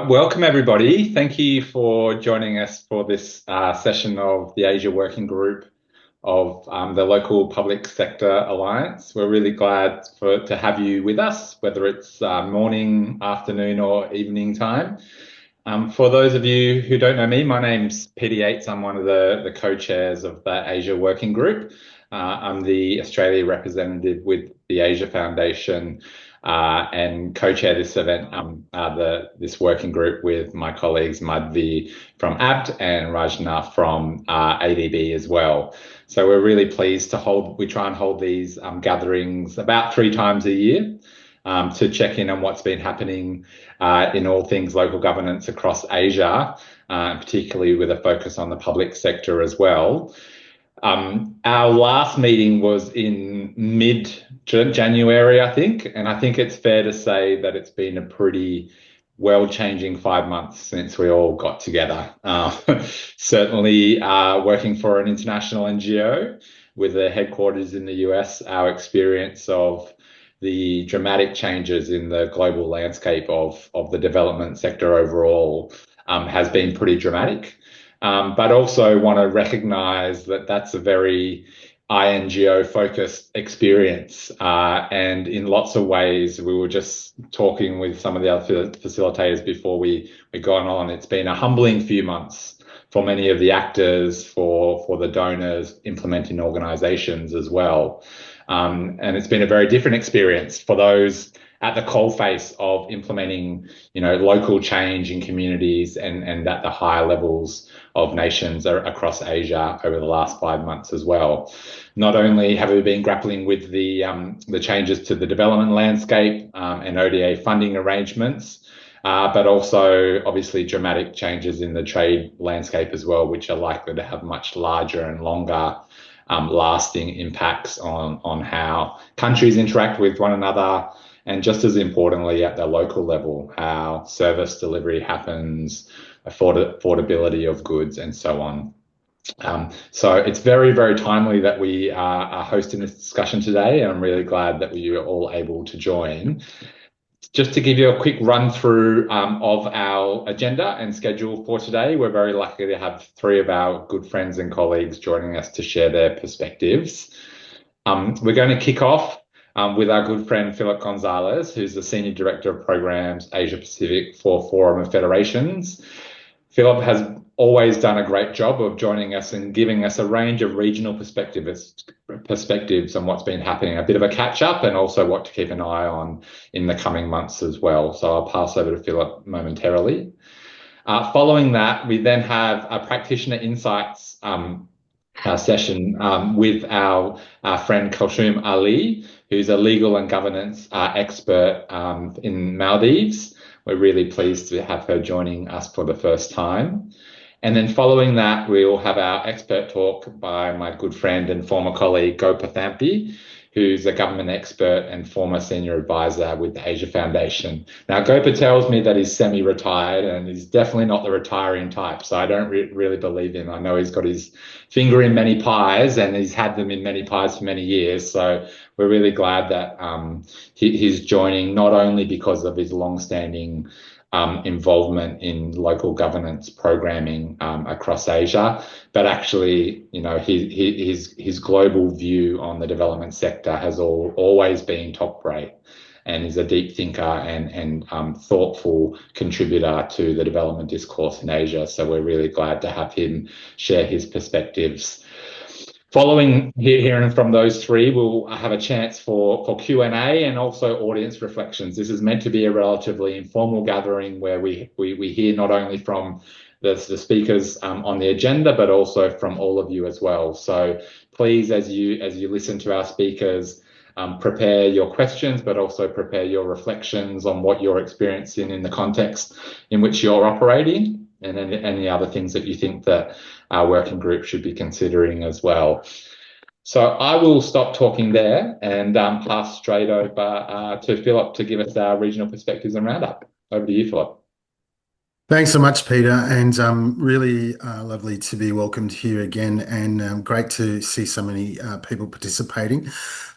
Welcome, everybody. Thank you for joining us for this session of the Asia Working Group of the Local Public Sector Alliance. We're really glad to have you with us, whether it's morning, afternoon, or evening time. For those of you who don't know me, my name's Peter Yates. I'm one of the co-chairs of the Asia Working Group. I'm the Australia representative with the Asia Foundation and co-chair this event, this working group with my colleagues Madhvi from ABT and Rajna from ADB as well. So we're really pleased we try and hold these gatherings about 3 times a year to check in on what's been happening in all things local governance across Asia, particularly with a focus on the public sector as well. Our last meeting was in mid-January, I think, and I think it's fair to say that it's been a pretty world-changing 5 months since we all got together. Certainly working for an international NGO with a headquarters in the US, our experience of the dramatic changes in the global landscape of the development sector overall has been pretty dramatic. But also want to recognise that that's a very INGO-focused experience. And in lots of ways, we were just talking with some of the other facilitators before we got on. It's been a humbling few months for many of the actors, for the donors, implementing organisations as well. And it's been a very different experience for those at the coalface of implementing, local change in communities and at the higher levels of nations across Asia over the last 5 months as well. Not only have we been grappling with the changes to the development landscape and ODA funding arrangements, but also obviously dramatic changes in the trade landscape as well, which are likely to have much larger and longer lasting impacts on how countries interact with one another, and just as importantly at the local level, how service delivery happens, affordability of goods, and so on. So it's very, very timely that we are hosting this discussion today, and I'm really glad that we are all able to join. Just to give you a quick run through of our agenda and schedule for today, we're very lucky to have 3 of our good friends and colleagues joining us to share their perspectives. We're going to kick off with our good friend Philip Gonzalez, who's the Senior Director of Programs Asia Pacific for Forum of Federations. Philip has always done a great job of joining us and giving us a range of regional perspectives on what's been happening, a bit of a catch-up and also what to keep an eye on in the coming months as well. So I'll pass over to Philip momentarily. Following that, we then have a practitioner insights session with our friend Kulsum Ali, who's a legal and governance expert in Maldives. We're really pleased to have her joining us for the first time. And then following that, we will have our expert talk by my good friend and former colleague, Gopa Thampi, who's a government expert and former senior advisor with the Asia Foundation. Now, Gopa tells me that he's semi-retired and he's definitely not the retiring type, so I don't really believe him. I know he's got his finger in many pies and he's had them in many pies for many years, so we're really glad that he's joining, not only because of his long-standing involvement in local governance programming across Asia, but actually, his global view on the development sector has always been top rate, and is a deep thinker and thoughtful contributor to the development discourse in Asia. So we're really glad to have him share his perspectives. Following hearing from those 3, we'll have a chance for Q&A and also audience reflections. This is meant to be a relatively informal gathering where we hear not only from the speakers on the agenda, but also from all of you as well. So please, as you listen to our speakers, prepare your questions, but also prepare your reflections on what you're experiencing in the context in which you're operating, and any other things that you think that our working group should be considering as well. So I will stop talking there and pass straight over to Philip to give us our regional perspectives and roundup. Over to you, Philip. Thanks so much, Peter, and really lovely to be welcomed here again, and great to see so many people participating.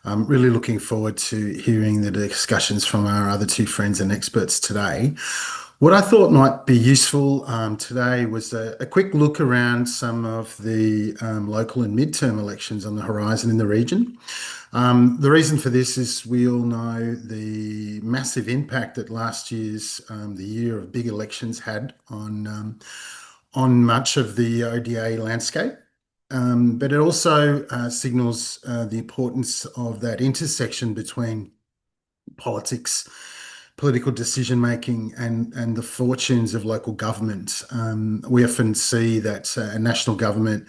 I'm really looking forward to hearing the discussions from our other 2 friends and experts today. What I thought might be useful today was a quick look around some of the local and midterm elections on the horizon in the region. The reason for this is we all know the massive impact that last year's the year of big elections had on much of the ODA landscape. But it also signals the importance of that intersection between politics, political decision making, and the fortunes of local government. We often see that a national government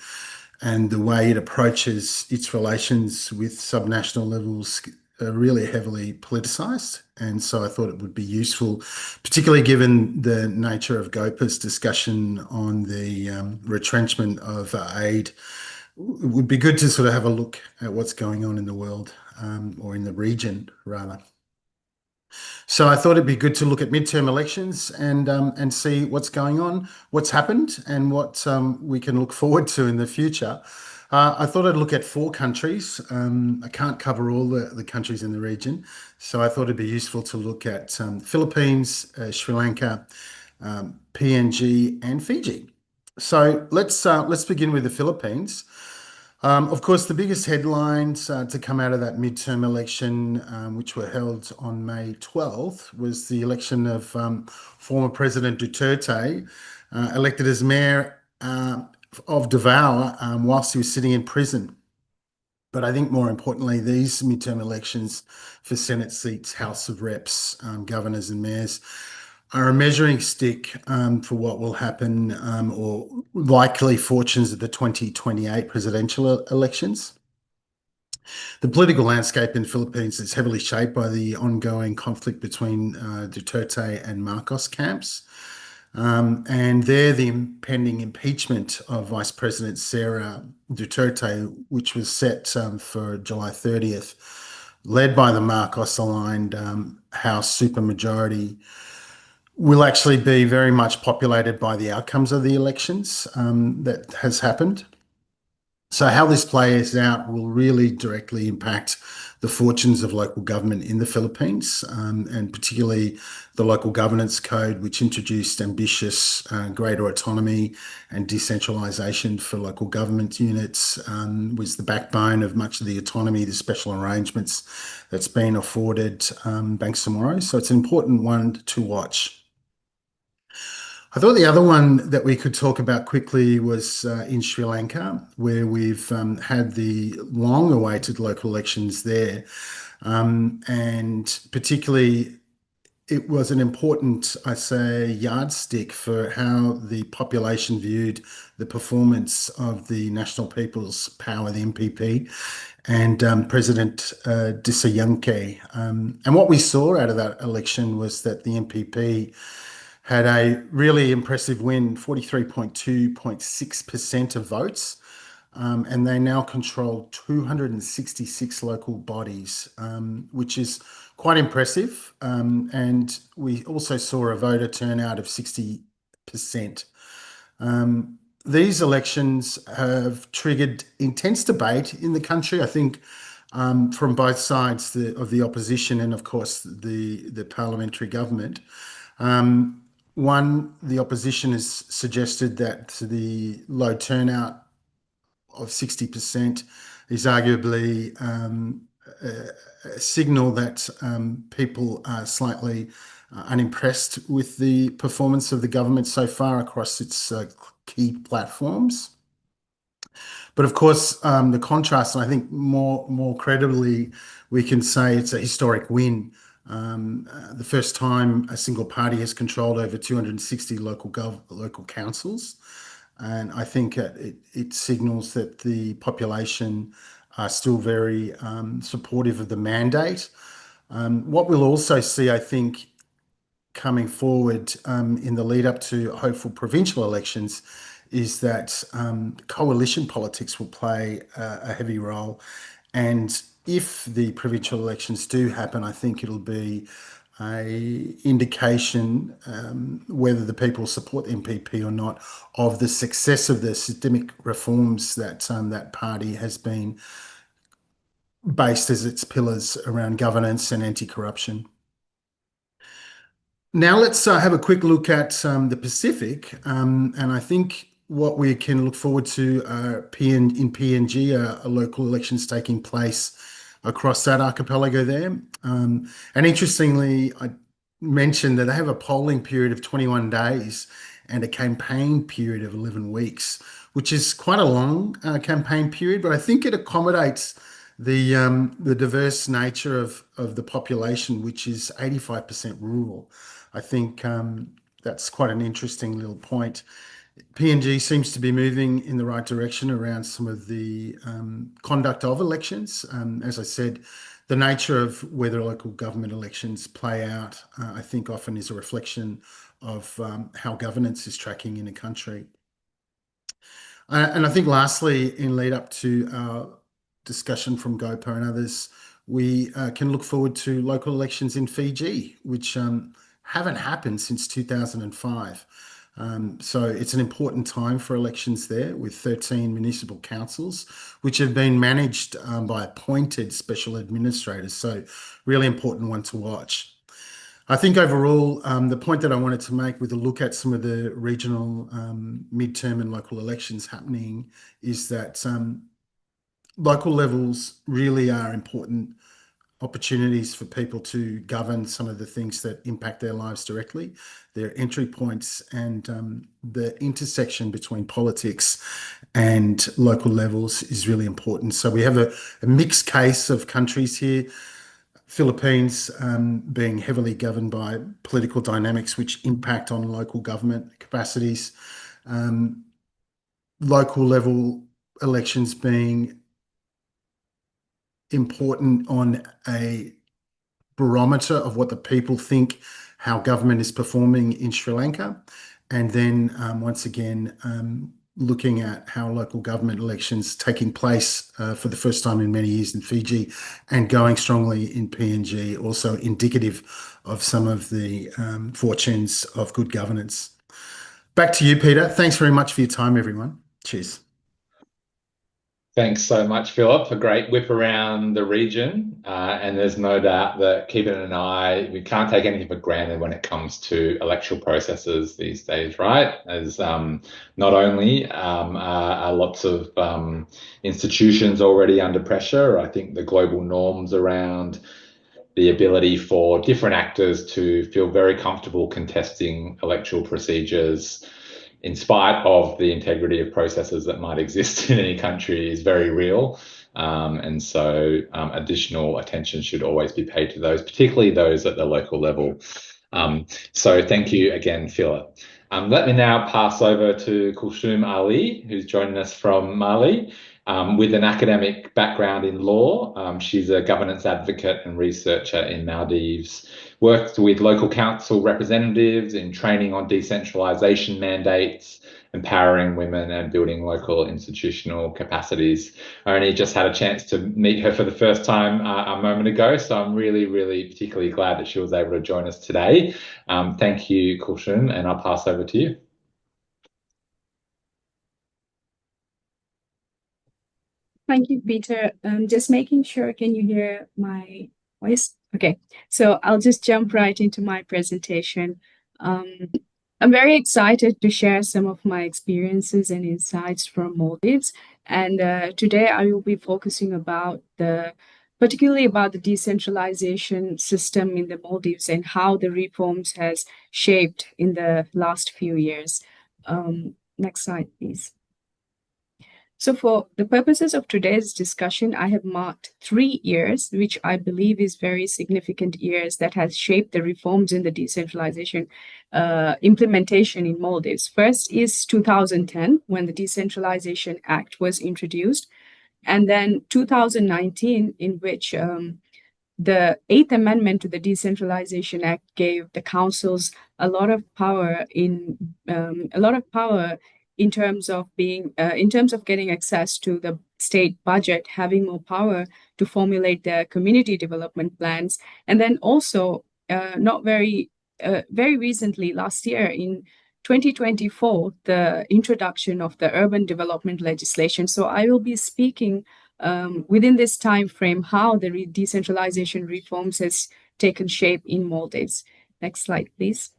and the way it approaches its relations with subnational levels are really heavily politicised. And so I thought it would be useful, particularly given the nature of GOPA's discussion on the retrenchment of aid. It would be good to sort of have a look at what's going on in the world, or in the region, rather. So I thought it'd be good to look at midterm elections and see what's going on, what's happened, and what we can look forward to in the future. I thought I'd look at four countries. I can't cover all the countries in the region, so I thought it'd be useful to look at Philippines, Sri Lanka, PNG, and Fiji. So let's begin with the Philippines. Of course, the biggest headlines to come out of that midterm election, which were held on May 12th, was the election of former President Duterte, elected as mayor of Davao whilst he was sitting in prison. But I think more importantly, these midterm elections for Senate seats, House of Reps, governors, and mayors are a measuring stick for what will happen, or likely fortunes of the 2028 presidential elections. The political landscape in the Philippines is heavily shaped by the ongoing conflict between Duterte and Marcos camps. And there, the impending impeachment of Vice President Sarah Duterte, which was set for July 30th, led by the Marcos aligned House supermajority, will actually be very much populated by the outcomes of the elections that has happened. So how this plays out will really directly impact the fortunes of local government in the Philippines, and particularly the local governance code, which introduced ambitious greater autonomy and decentralisation for local government units, was the backbone of much of the autonomy, the special arrangements that's been afforded Bangsamoro. So it's an important one to watch. I thought the other one that we could talk about quickly was in Sri Lanka, where we've had the long-awaited local elections there. And particularly, it was an important, I say, yardstick for how the population viewed the performance of the National People's Power, the NPP, and President Disayunke. And what we saw out of that election was that the NPP had a really impressive win, 43.2.6% of votes. And they now control 266 local bodies, which is quite impressive. And we also saw a voter turnout of 60%. These elections have triggered intense debate in the country, I think, from both sides of the opposition and, of course, the parliamentary government. One, the opposition has suggested that the low turnout of 60% is arguably a signal that people are slightly unimpressed with the performance of the government so far across its key platforms. But of course, the contrast, and I think more credibly, we can say it's a historic win. The first time a single party has controlled over 260 local councils. And I think it signals that the population are still very supportive of the mandate. What we'll also see, I think, coming forward in the lead up to hopeful provincial elections is that coalition politics will play a heavy role. And if the provincial elections do happen, I think it'll be a indication whether the people support the NPP or not of the success of the systemic reforms that that party has been based as its pillars around governance and anti-corruption. Now let's have a quick look at the Pacific, and I think what we can look forward to in PNG are local elections taking place across that archipelago there. And interestingly, I mentioned that they have a polling period of 21 days and a campaign period of 11 weeks, which is quite a long campaign period, but I think it accommodates the diverse nature of the population, which is 85% rural. I think that's quite an interesting little point. PNG seems to be moving in the right direction around some of the conduct of elections. As I said, the nature of whether local government elections play out, I think often is a reflection of how governance is tracking in a country. And I think lastly, in lead up to our discussion from Gopa and others, we can look forward to local elections in Fiji, which haven't happened since 2005. So it's an important time for elections there with 13 municipal councils, which have been managed by appointed special administrators. So really important one to watch. I think overall, the point that I wanted to make with a look at some of the regional midterm and local elections happening is that local levels really are important opportunities for people to govern some of the things that impact their lives directly, their entry points, and the intersection between politics and local levels is really important. So we have a mixed case of countries here. Philippines being heavily governed by political dynamics which impact on local government capacities, local level elections being important on a barometer of what the people think how government is performing in Sri Lanka. And then once again, looking at how local government elections taking place for the first time in many years in Fiji and going strongly in PNG, also indicative of some of the fortunes of good governance. Back to you, Peter. Thanks very much for your time, everyone. Cheers. Thanks so much, Philip. A great whip around the region. And there's no doubt that Kevin and I, we can't take anything for granted when it comes to electoral processes these days, right? As not only are lots of institutions already under pressure, I think the global norms around the ability for different actors to feel very comfortable contesting electoral procedures in spite of the integrity of processes that might exist in any country is very real. And so additional attention should always be paid to those, particularly those at the local level. So thank you again, Philip. Let me now pass over to Kulsum Ali, who's joining us from Mali. With an academic background in law, she's a governance advocate and researcher in Maldives, worked with local council representatives in training on decentralisation mandates, empowering women and building local institutional capacities. I only just had a chance to meet her for the first time a moment ago, so I'm really, really particularly glad that she was able to join us today. Thank you, Kulsum, and I'll pass over to you. Thank you, Peter. Just making sure, can you hear my voice? Okay, so I'll just jump right into my presentation. I'm very excited to share some of my experiences and insights from Maldives. And today I will be focusing particularly about the decentralization system in the Maldives and how the reforms has shaped in the last few years. Next slide, please. So for the purposes of today's discussion, I have marked 3 years, which I believe is very significant years that has shaped the reforms in the decentralization implementation in Maldives. First is 2010, when the Decentralization Act was introduced, and then 2019, in which the Eighth Amendment to the Decentralization Act gave the councils a lot of power in terms of getting access to the state budget, having more power to formulate their community development plans. And then also, very recently, last year in 2024, the introduction of the urban development legislation. So I will be speaking within this time frame how the decentralization reforms has taken shape in Maldives. Next slide, please.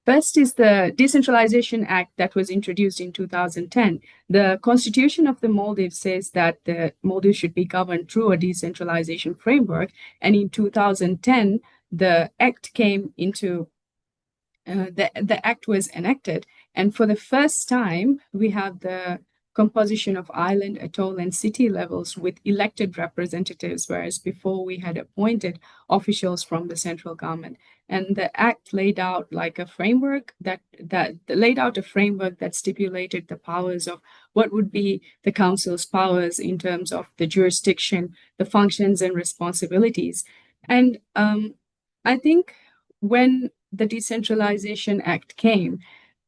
First is the Decentralization Act that was introduced in 2010. The Constitution of the Maldives says that the Maldives should be governed through a decentralization framework. And in 2010, the act came into the act was enacted, and for the first time, we have the composition of island, atoll, and city levels with elected representatives, whereas before we had appointed officials from the central government. And the act laid out like a framework that laid out a framework that stipulated the powers of what would be the council's powers in terms of the jurisdiction, the functions and responsibilities. And I think when the Decentralization Act came,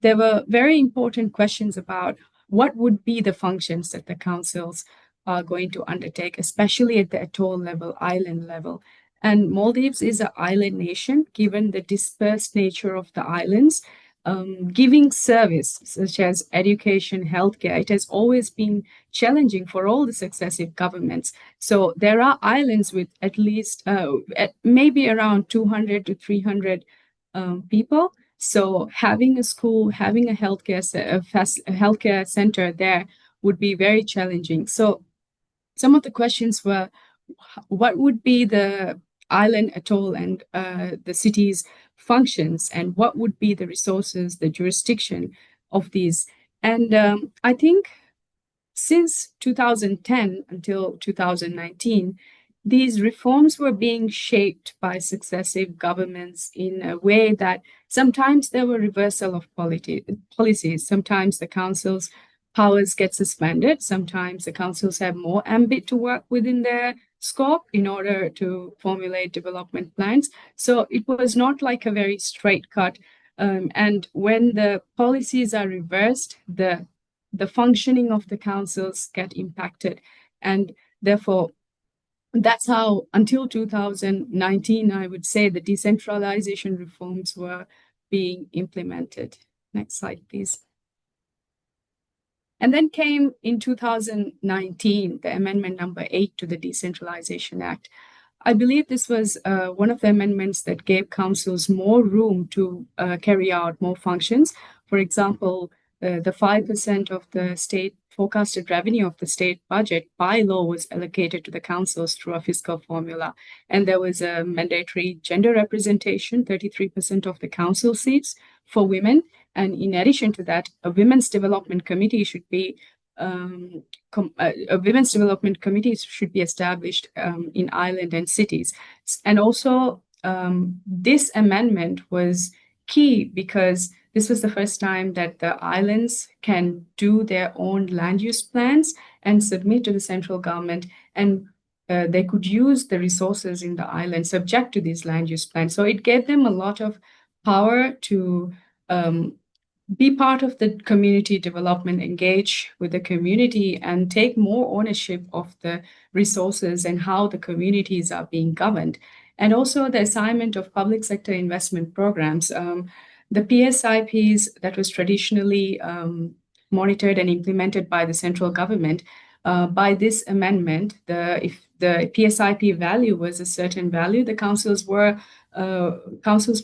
there were very important questions about what would be the functions that the councils are going to undertake, especially at the atoll level, island level. And Maldives is an island nation, given the dispersed nature of the islands. Giving service such as education, healthcare, it has always been challenging for all the successive governments. So there are islands with at least maybe around 200 to 300 people. So having a school, having a healthcare center there would be very challenging. So some of the questions were, what would be the island, atoll, and the city's functions, and what would be the resources, the jurisdiction of these? And I think since 2010 until 2019, these reforms were being shaped by successive governments in a way that sometimes there were reversal of policies. Sometimes the council's powers get suspended. Sometimes the councils have more ambit to work within their scope in order to formulate development plans. So it was not like a very straight cut. And when the policies are reversed, the functioning of the councils get impacted. And therefore, that's how, until 2019, I would say the decentralization reforms were being implemented. Next slide, please. And then came in 2019, the amendment number 8 to the Decentralization Act. I believe this was one of the amendments that gave councils more room to carry out more functions. For example, the 5% of the state forecasted revenue of the state budget by law was allocated to the councils through a fiscal formula. And there was a mandatory gender representation, 33% of the council seats for women. And in addition to that, a women's development committee should be established in island and cities. And also, this amendment was key because this was the first time that the islands can do their own land use plans and submit to the central government, and they could use the resources in the island subject to these land use plans. So it gave them a lot of power to be part of the community development, engage with the community, and take more ownership of the resources and how the communities are being governed. And also the assignment of public sector investment programs. The PSIPs that was traditionally monitored and implemented by the central government, by this amendment, if the PSIP value was a certain value, the councils were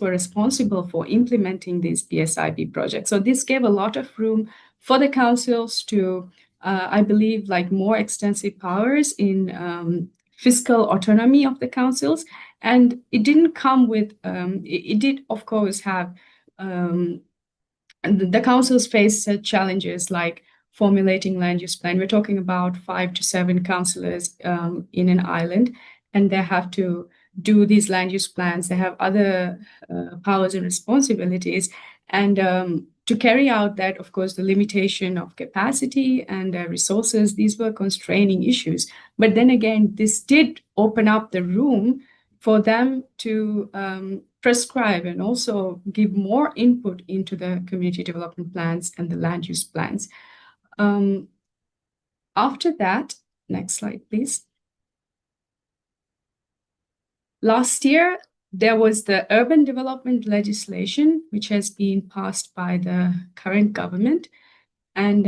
responsible for implementing these PSIP projects. So this gave a lot of room for the councils to, I believe, like more extensive powers in fiscal autonomy of the councils. And it didn't come with, it did, of course, have, the councils face challenges like formulating land use plan. We're talking about 5 to 7 councillors in an island, and they have to do these land use plans. They have other powers and responsibilities. And to carry out that, of course, the limitation of capacity and resources, these were constraining issues. But then again, this did open up the room for them to prescribe and also give more input into the community development plans and the land use plans. After that, next slide, please. Last year, there was the urban development legislation, which has been passed by the current government. And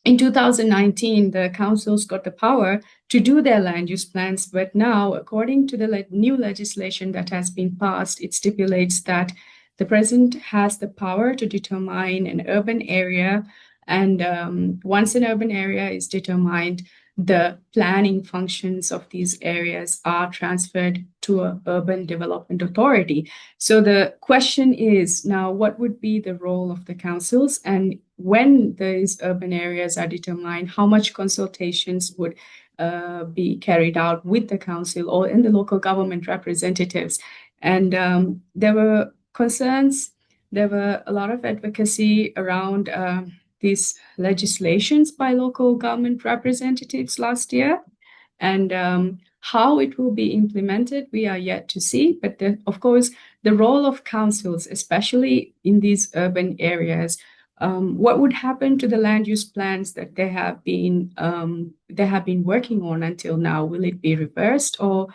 in 2019, the councils got the power to do their land use plans, but now, according to the new legislation that has been passed, it stipulates that the president has the power to determine an urban area, and once an urban area is determined, the planning functions of these areas are transferred to an urban development authority. So the question is now, what would be the role of the councils? And when these urban areas are determined, how much consultations would be carried out with the council or in the local government representatives? And there were concerns, there were a lot of advocacy around these legislations by local government representatives last year. And how it will be implemented, we are yet to see. But of course, the role of councils, especially in these urban areas, what would happen to the land use plans that they have been working on until now? Will it be reversed, or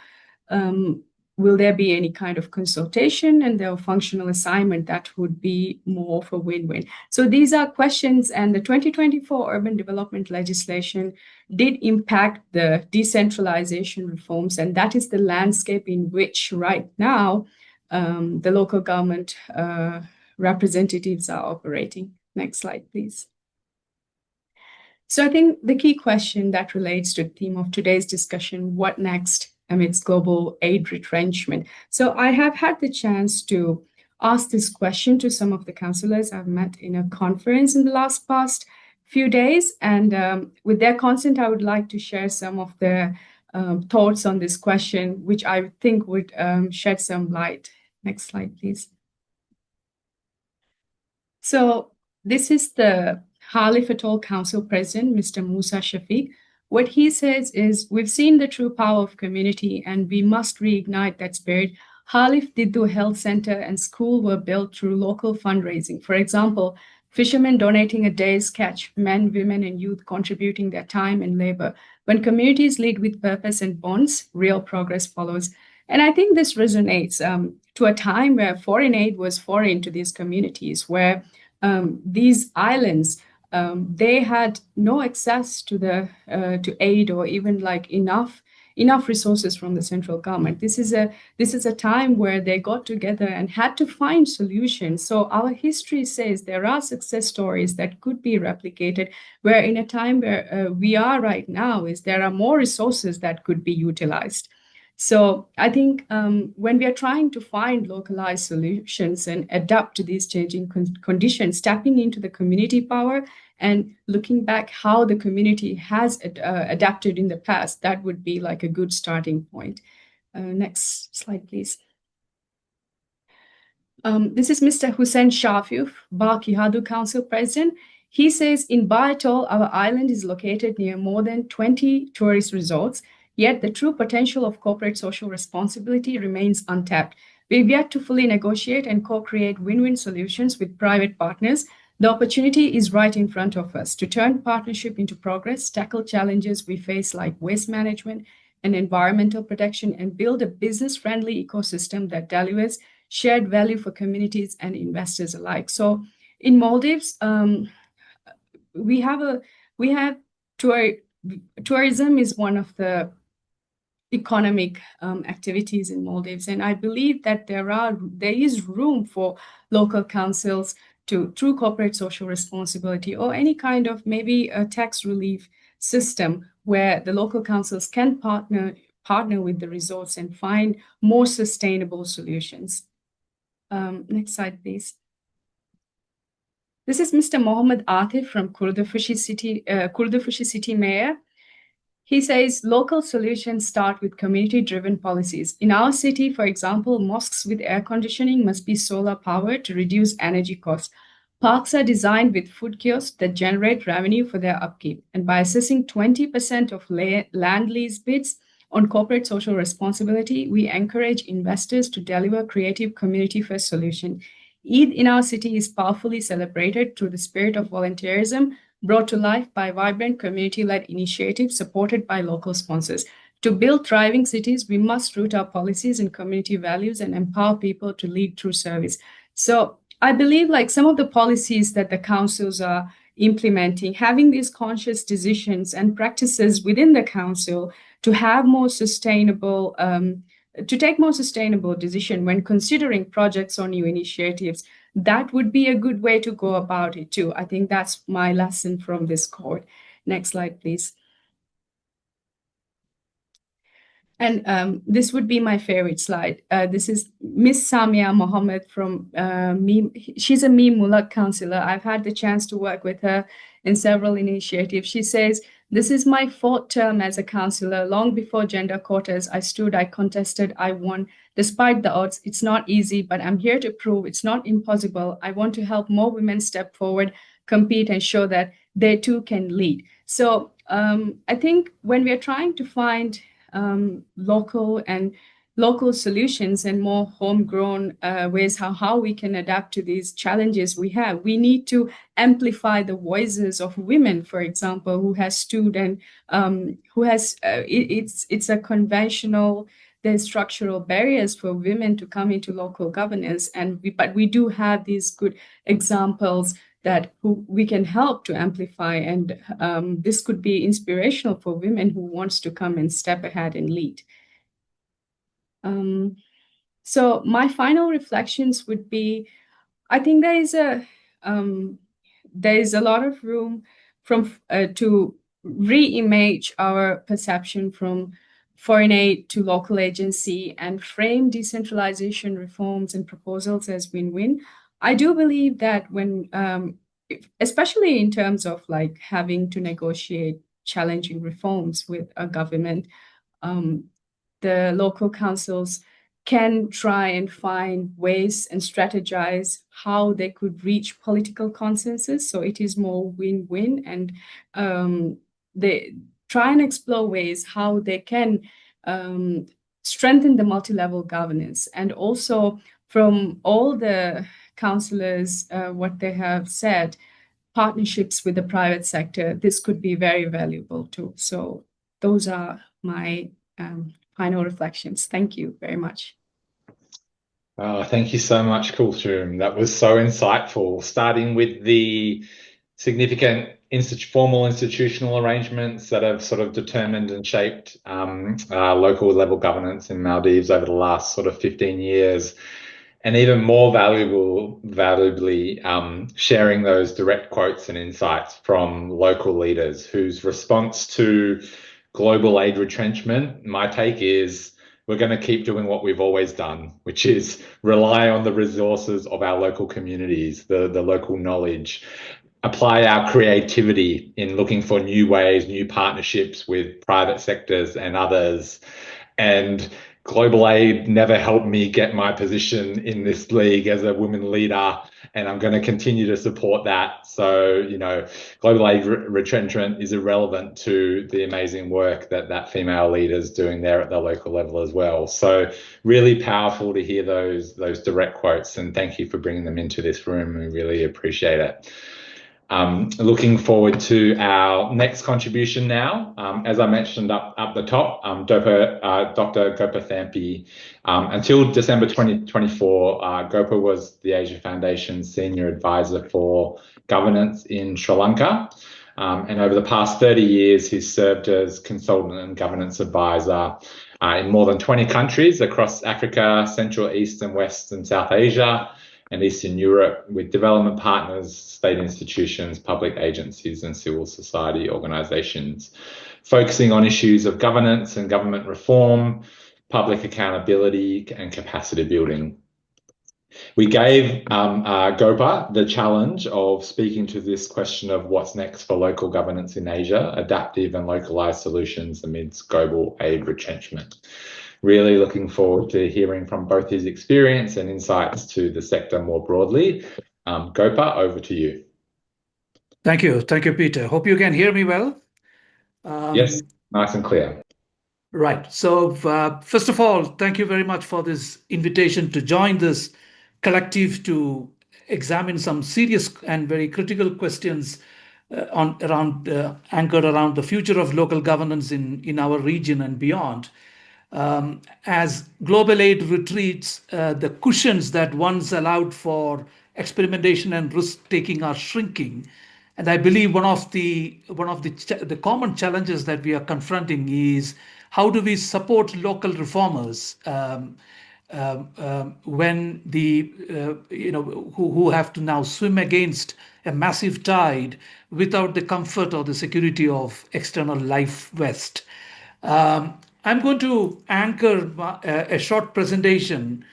will there be any kind of consultation and their functional assignment that would be more of a win-win? So these are questions, and the 2024 urban development legislation did impact the decentralization reforms, and that is the landscape in which right now the local government representatives are operating. Next slide, please. So I think the key question that relates to the theme of today's discussion, what next amidst global aid retrenchment? So I have had the chance to ask this question to some of the councillors I've met in a conference in the past few days. And with their consent, I would like to share some of their thoughts on this question, which I think would shed some light. Next slide, please. So this is the Halif Atoll Council President, Mr. Musa Shafiq. What he says is, we've seen the true power of community and we must reignite that spirit. Halif Diddu Health Center and school were built through local fundraising. For example, fishermen donating a day's catch, men, women, and youth contributing their time and labor. When communities lead with purpose and bonds, real progress follows. And I think this resonates to a time where foreign aid was foreign to these communities, where these islands, they had no access to to aid or even like enough resources from the central government. This is a time where they got together and had to find solutions. So our history says there are success stories that could be replicated, where in a time where we are right now, is there are more resources that could be utilized. So I think when we are trying to find localized solutions and adapt to these changing conditions, tapping into the community power and looking back how the community has adapted in the past, that would be like a good starting point. Next slide, please. This is Mr. Hussein Shafiouf, Ba Kihadu Council President. He says, in Ba Atoll, our island is located near more than 20 tourist resorts, yet the true potential of corporate social responsibility remains untapped. We've yet to fully negotiate and co-create win-win solutions with private partners. The opportunity is right in front of us to turn partnership into progress, tackle challenges we face like waste management and environmental protection, and build a business-friendly ecosystem that delivers shared value for communities and investors alike. So in Maldives, we have tourism is one of the economic activities in Maldives, and I believe that there is room for local councils to, through corporate social responsibility or any kind of maybe a tax relief system, where the local councils can partner with the resorts and find more sustainable solutions. Next slide, please. This is Mr. Mohammed Atif from Kurdafushi City Mayor. He says local solutions start with community-driven policies. In our city, for example, mosques with air conditioning must be solar powered to reduce energy costs. Parks are designed with food kiosks that generate revenue for their upkeep. And by assessing 20% of land lease bids on corporate social responsibility, we encourage investors to deliver creative community-first solutions. Eid in our city is powerfully celebrated through the spirit of volunteerism, brought to life by vibrant community-led initiatives supported by local sponsors. To build thriving cities, we must root our policies in community values and empower people to lead through service. So I believe like some of the policies that the councils are implementing, having these conscious decisions and practices within the council to have more sustainable, to take more sustainable decision when considering projects or new initiatives. That would be a good way to go about it too. I think that's my lesson from this court. Next slide, please. And this would be my favorite slide. This is Miss Samia Mohammed from she's a Meme Mulak counselor. I've had the chance to work with her in several initiatives. She says, "This is my 4th term as a counselor. Long before gender quotas, I stood, I contested, I won. Despite the odds, it's not easy, but I'm here to prove it's not impossible. I want to help more women step forward, compete, and show that they too can lead." So I think when we're trying to find local solutions and more homegrown ways how we can adapt to these challenges we have. We need to amplify the voices of women, for example, who has stood and who has it's a conventional. There's structural barriers for women to come into local governance, but we do have these good examples that we can help to amplify, and this could be inspirational for women who wants to come and step ahead and lead. So my final reflections would be, I think there is a lot of room to re-image our perception from foreign aid to local agency and frame decentralization reforms and proposals as win-win. I do believe that when, especially in terms of like having to negotiate challenging reforms with a government, the local councils can try and find ways and strategize how they could reach political consensus. So it is more win-win, and they try and explore ways how they can strengthen the multi-level governance. And also from all the councillors, what they have said, partnerships with the private sector, this could be very valuable too. So those are my final reflections. Thank you very much. Thank you so much, Kulthum. That was so insightful, starting with the significant formal institutional arrangements that have sort of determined and shaped local level governance in Maldives over the last sort of 15 years. And even more valuably, sharing those direct quotes and insights from local leaders whose response to global aid retrenchment, my take is, we're going to keep doing what we've always done, which is rely on the resources of our local communities, the local knowledge, apply our creativity in looking for new ways, new partnerships with private sectors and others. And global aid never helped me get my position in this league as a women leader, and I'm going to continue to support that. So, you know, global aid retrenchment is irrelevant to the amazing work that female leaders doing there at the local level as well. So really powerful to hear those direct quotes, and thank you for bringing them into this room. We really appreciate it. Looking forward to our next contribution now. As I mentioned up the top, Dr. Gopa Thampi. Until December 2024, Gopa was the Asia Foundation's Senior Advisor for Governance in Sri Lanka. And over the past 30 years, he's served as Consultant and Governance Advisor in more than 20 countries across Africa, Central, East and West and South Asia, and Eastern Europe, with development partners, state institutions, public agencies and civil society organisations, focusing on issues of governance and government reform, public accountability and capacity building. We gave Gopa the challenge of speaking to this question of what's next for local governance in Asia, adaptive and localised solutions amidst global aid retrenchment. Really looking forward to hearing from both his experience and insights to the sector more broadly. Gopa, over to you. Thank you, Peter. Hope you can hear me well. Yes, nice and clear. Right. So first of all, thank you very much for this invitation to join this collective to examine some serious and very critical questions anchored around the future of local governance in our region and beyond. As global aid retreats, the cushions that once allowed for experimentation and risk-taking are shrinking, And I believe one of the common challenges that we are confronting is how do we support local reformers when the who have to now swim against a massive tide without the comfort or the security of external life vest. I'm going to anchor a short presentation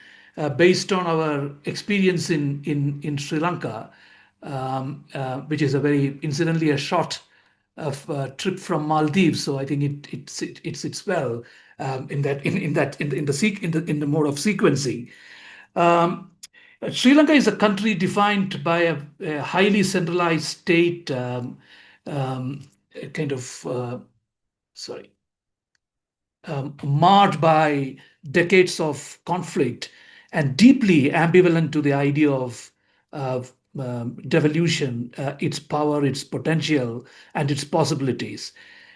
based on our experience in Sri Lanka, which is a very incidentally a short of trip from Maldives. So I think it sits well in the mode of sequencing. Sri Lanka is a country defined by a highly centralized state, kind of sorry marred by decades of conflict and deeply ambivalent to the idea of devolution, its power, its potential, and its possibilities.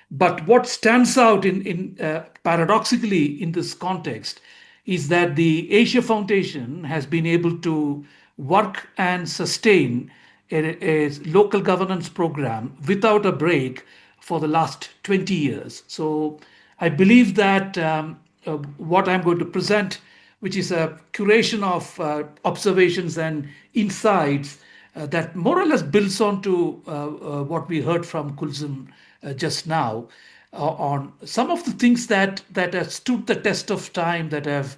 But what stands out in paradoxically in this context is that the Asia Foundation has been able to work and sustain a local governance program without a break for the last 20 years. So I believe that what I'm going to present, which is a curation of observations and insights that more or less builds on to what we heard from Kulsum just now, on some of the things that have stood the test of time, that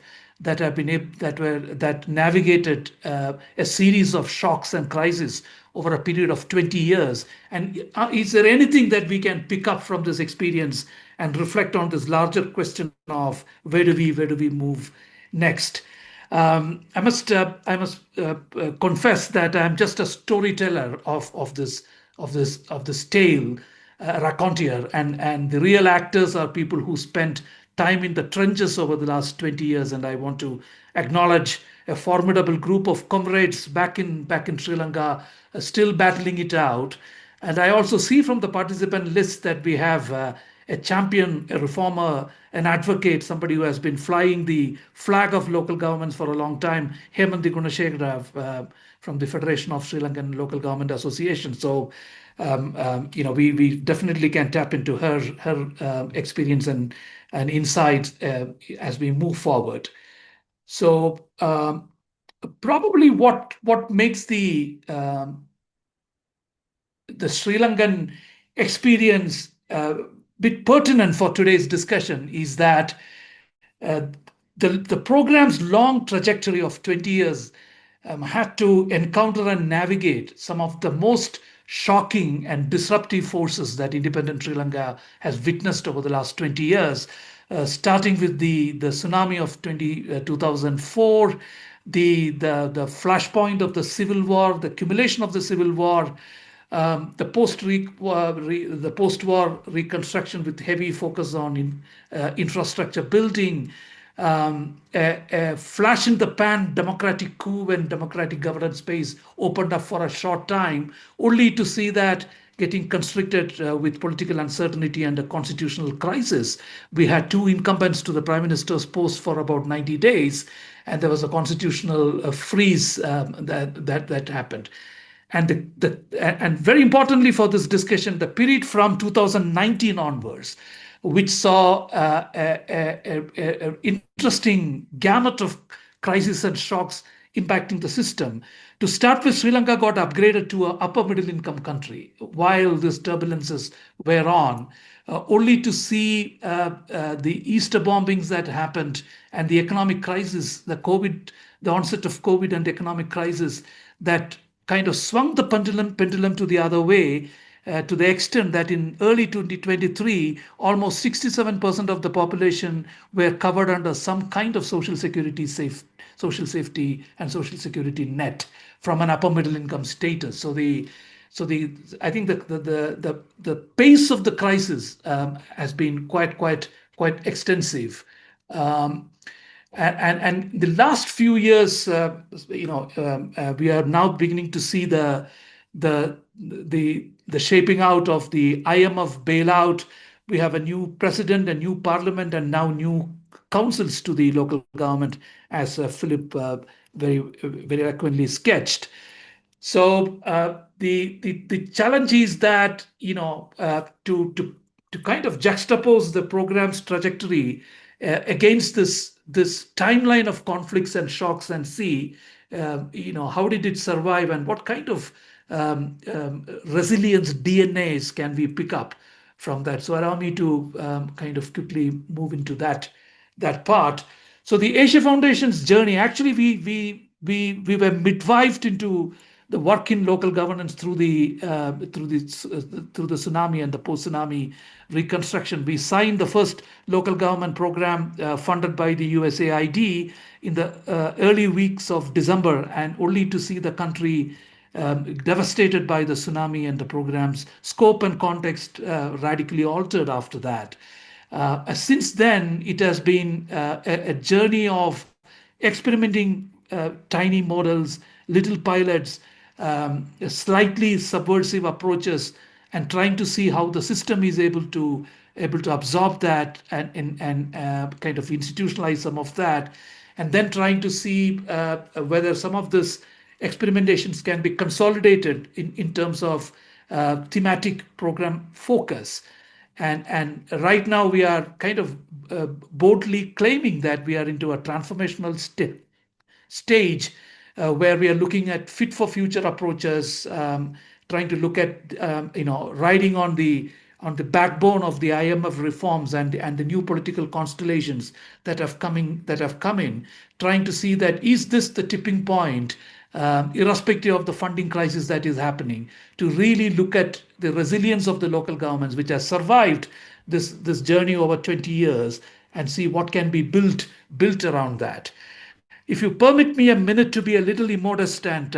navigated a series of shocks and crises over a period of 20 years. And is there anything that we can pick up from this experience and reflect on this larger question of where do we move next? I must confess that I'm just a storyteller of this tale, raconteur, and the real actors are people who spent time in the trenches over the last 20 years. And I want to acknowledge a formidable group of comrades back in Sri Lanka, still battling it out. And I also see from the participant list that we have a champion, a reformer, an advocate, somebody who has been flying the flag of local governments for a long time, Hemanthi Gunashekara from the Federation of Sri Lankan Local Government Association. So, we definitely can tap into her experience and insights as we move forward. So, probably what makes the Sri Lankan experience bit pertinent for today's discussion is that the program's long trajectory of 20 years had to encounter and navigate some of the most shocking and disruptive forces that independent Sri Lanka has witnessed over the last 20 years, starting with the tsunami of 2004, the flashpoint of the civil war, the accumulation of the civil war, the post-war reconstruction with heavy focus on infrastructure building, a flash in the pan democratic coup when democratic governance space opened up for a short time, only to see that getting constricted with political uncertainty and a constitutional crisis. We had two incumbents to the prime minister's post for about 90 days, and there was a constitutional freeze that happened. And and very importantly for this discussion, the period from 2019 onwards, which saw an interesting gamut of crises and shocks impacting the system. To start with, Sri Lanka got upgraded to an upper middle income country while these turbulences were on, only to see the Easter bombings that happened and the economic crisis, the onset of COVID and the economic crisis that kind of swung the pendulum to the other way, to the extent that in early 2023, almost 67% of the population were covered under some kind of social safety and social security net from an upper middle income status. So I think the pace of the crisis has been quite extensive. And the last few years, we are now beginning to see the shaping out of the IMF bailout. We have a new president, a new parliament, and now new councils to the local government, as Philip very eloquently sketched. So the challenge is that, to kind of juxtapose the program's trajectory against this timeline of conflicts and shocks, and see how did it survive, and what kind of resilience DNAs can we pick up from that. So allow me to kind of quickly move into that part. So the Asia Foundation's journey, actually, we were midwifed into the work in local governance through the tsunami and the post-tsunami reconstruction. We signed the first local government program funded by the USAID in the early weeks of December, and only to see the country devastated by the tsunami, and the program's scope and context radically altered after that. Since then, it has been a journey of experimenting tiny models, little pilots, slightly subversive approaches, and trying to see how the system is able to absorb that and kind of institutionalize some of that, and then trying to see whether some of this experimentations can be consolidated in terms of thematic program focus. And right now we are kind of boldly claiming that we are into a transformational stage where we are looking at fit for future approaches, trying to look at riding on the backbone of the IMF reforms and the new political constellations that have come in, trying to see that is this the tipping point, irrespective of the funding crisis that is happening, to really look at the resilience of the local governments, which has survived this journey over 20 years, and see what can be built around that. If you permit me a minute to be a little immodest and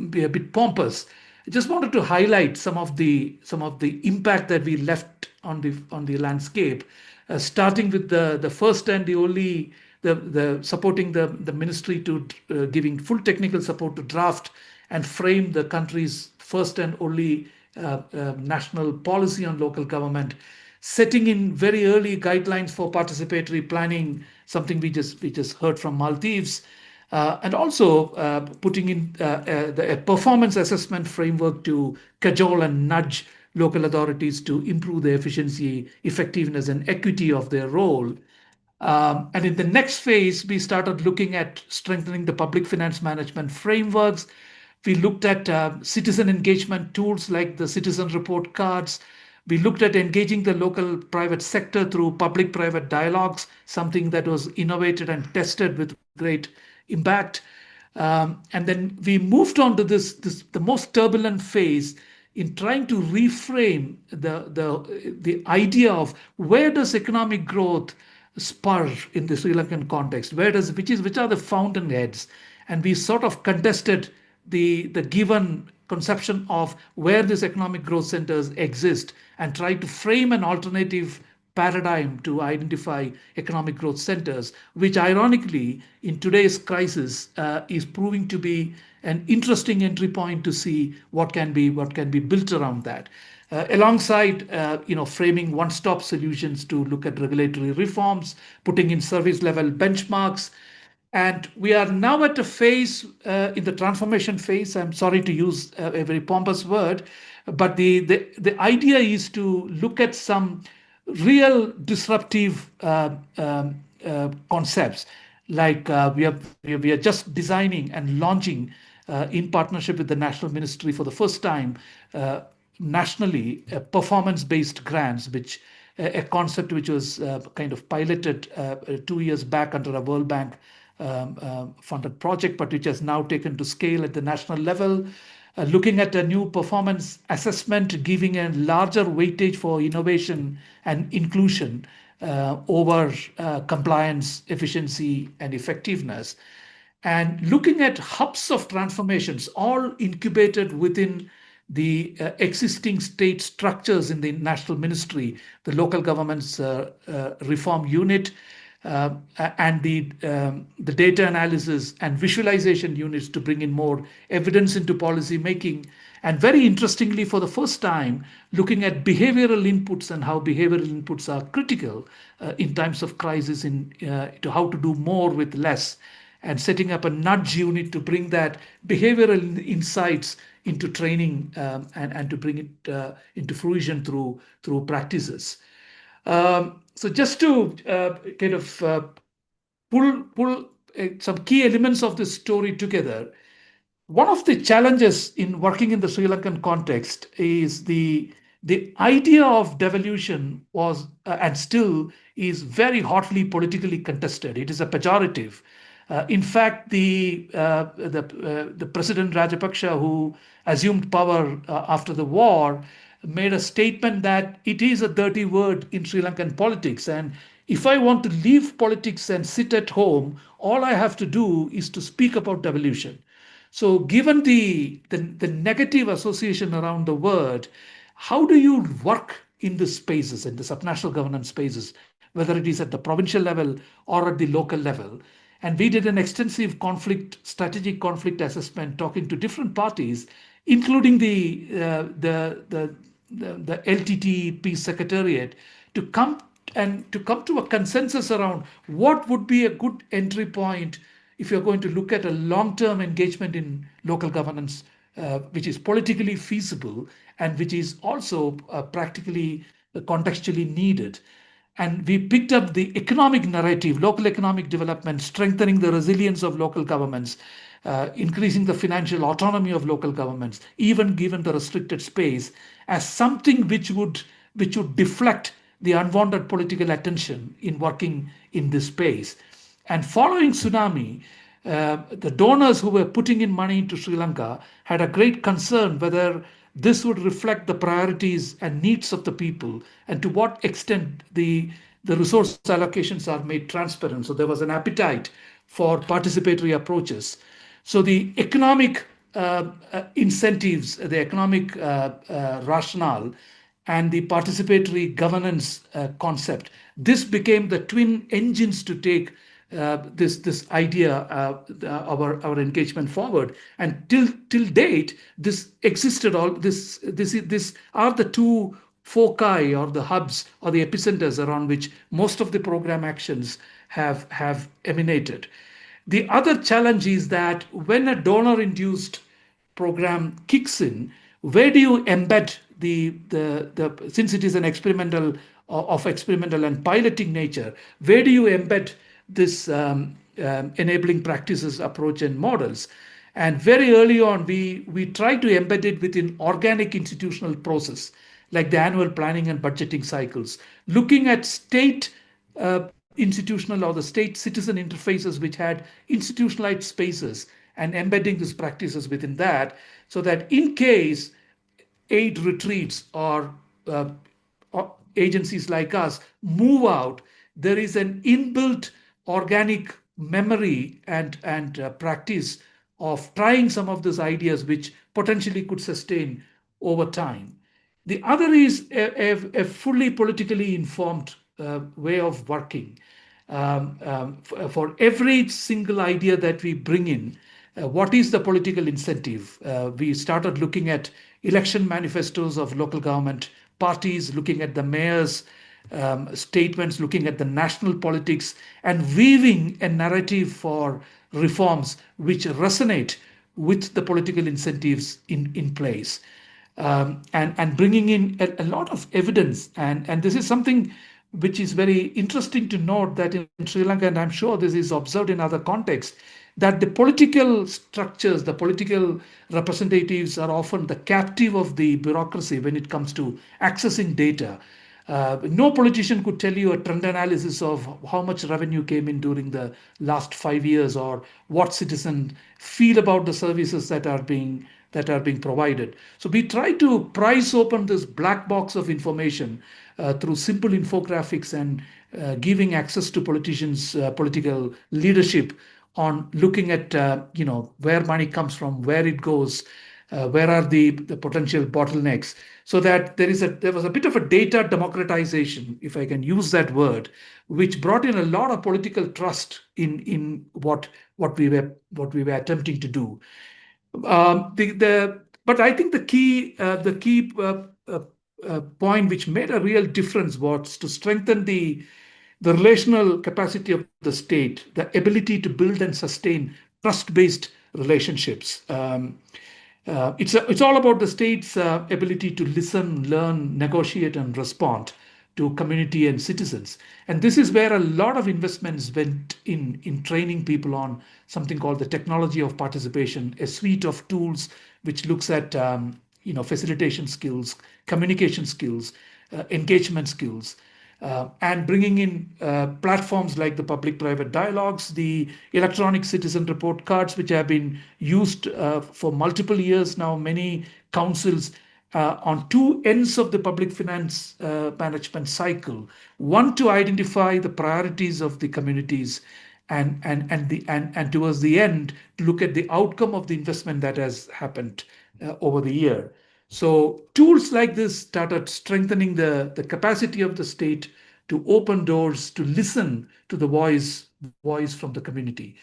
be a bit pompous, I just wanted to highlight some of the impact that we left on the landscape, starting with the first and the only the supporting the ministry to giving full technical support to draft and frame the country's first and only national policy on local government, setting in very early guidelines for participatory planning, something we just heard from Maldives, and also putting in a performance assessment framework to cajole and nudge local authorities to improve the efficiency, effectiveness, and equity of their role. And in the next phase, we started looking at strengthening the public finance management frameworks. We looked at citizen engagement tools like the citizen report cards. We looked at engaging the local private sector through public-private dialogues, something that was innovated and tested with great impact. And then we moved on to the most turbulent phase in trying to reframe the idea of where does economic growth spur in the Sri Lankan context? Which are the fountainheads? And we sort of contested the given conception of where these economic growth centers exist, and try to frame an alternative paradigm to identify economic growth centers, which ironically in today's crisis is proving to be an interesting entry point to see what can be built around that. Alongside framing one-stop solutions to look at regulatory reforms, putting in service level benchmarks. And we are now at a phase in the transformation phase. I'm sorry to use a very pompous word, but the idea is to look at some real disruptive concepts, like we are just designing and launching in partnership with the National Ministry for the first time nationally performance-based grants, which a concept which was kind of piloted 2 years back under a World Bank funded project, but which has now taken to scale at the national level, looking at a new performance assessment, giving a larger weightage for innovation and inclusion over compliance, efficiency, and effectiveness. And looking at hubs of transformations, all incubated within the existing state structures in the national ministry, the local government's reform unit, and the data analysis and visualization units to bring in more evidence into policy making. And very interestingly, for the first time, looking at behavioral inputs and how behavioral inputs are critical in times of crisis, to how to do more with less. and setting up a nudge unit to bring that behavioral insights into training, and to bring it into fruition through practices. So just to kind of pull some key elements of this story together, one of the challenges in working in the Sri Lankan context is the idea of devolution was and still is very hotly politically contested. It is a pejorative. In fact, the President Rajapaksa, who assumed power after the war, made a statement that it is a dirty word in Sri Lankan politics, and if I want to leave politics and sit at home, all I have to do is to speak about devolution. So given the negative association around the word, how do you work in the spaces, in the subnational governance spaces, whether it is at the provincial level or at the local level? And we did an extensive strategic conflict assessment, talking to different parties, including the LTT Peace Secretariat, to come to a consensus around what would be a good entry point if you're going to look at a long-term engagement in local governance, which is politically feasible and which is also practically contextually needed. And we picked up the economic narrative, local economic development, strengthening the resilience of local governments, increasing the financial autonomy of local governments, even given the restricted space, as something which would deflect the unwanted political attention in working in this space. And following tsunami, the donors who were putting in money into Sri Lanka had a great concern whether this would reflect the priorities and needs of the people, and to what extent the resource allocations are made transparent. So there was an appetite for participatory approaches. So the economic incentives, the economic rationale, and the participatory governance concept, this became the twin engines to take this idea, our engagement forward. And till date, this existed. This are the two foci, or the hubs, or the epicenters around which most of the program actions have emanated. The other challenge is that when a donor-induced program kicks in, where do you embed the since it is an experimental and piloting nature, where do you embed this enabling practices approach and models? And very early on, we try to embed it within organic institutional process, like the annual planning and budgeting cycles, looking at state institutional or the state citizen interfaces which had institutionalized spaces, and embedding these practices within that, so that in case aid retreats or agencies like us move out, there is an inbuilt organic memory and practice of trying some of those ideas which potentially could sustain over time. The other is a fully politically informed way of working. For every single idea that we bring in, what is the political incentive? We started looking at election manifestos of local government parties, looking at the mayor's statements, looking at the national politics, and weaving a narrative for reforms which resonate with the political incentives in place. And bringing in a lot of evidence. And this is something which is very interesting to note, that in Sri Lanka, and I'm sure this is observed in other contexts, that the political structures, the political representatives are often the captive of the bureaucracy when it comes to accessing data. No politician could tell you a trend analysis of how much revenue came in during the last 5 years, or what citizens feel about the services that are being provided. So we try to prise open this black box of information through simple infographics, and giving access to politicians, political leadership, on looking at where money comes from, where it goes, where are the potential bottlenecks, so that there was a bit of a data democratization, if I can use that word, which brought in a lot of political trust in what we were attempting to do. But I think the key point which made a real difference was to strengthen the the relational capacity of the state, the ability to build and sustain trust-based relationships. It's all about the state's ability to listen, learn, negotiate, and respond to community and citizens. And this is where a lot of investments went in training people on something called the technology of participation, a suite of tools which looks at facilitation skills, communication skills, engagement skills, and bringing in platforms like the public-private dialogues, the electronic citizen report cards, which have been used for multiple years now. Many councils on two ends of the public finance management cycle, one to identify the priorities of the communities, and towards the end to look at the outcome of the investment that has happened over the year. So tools like this started strengthening the capacity of the state to open doors, to listen to the voice from the community.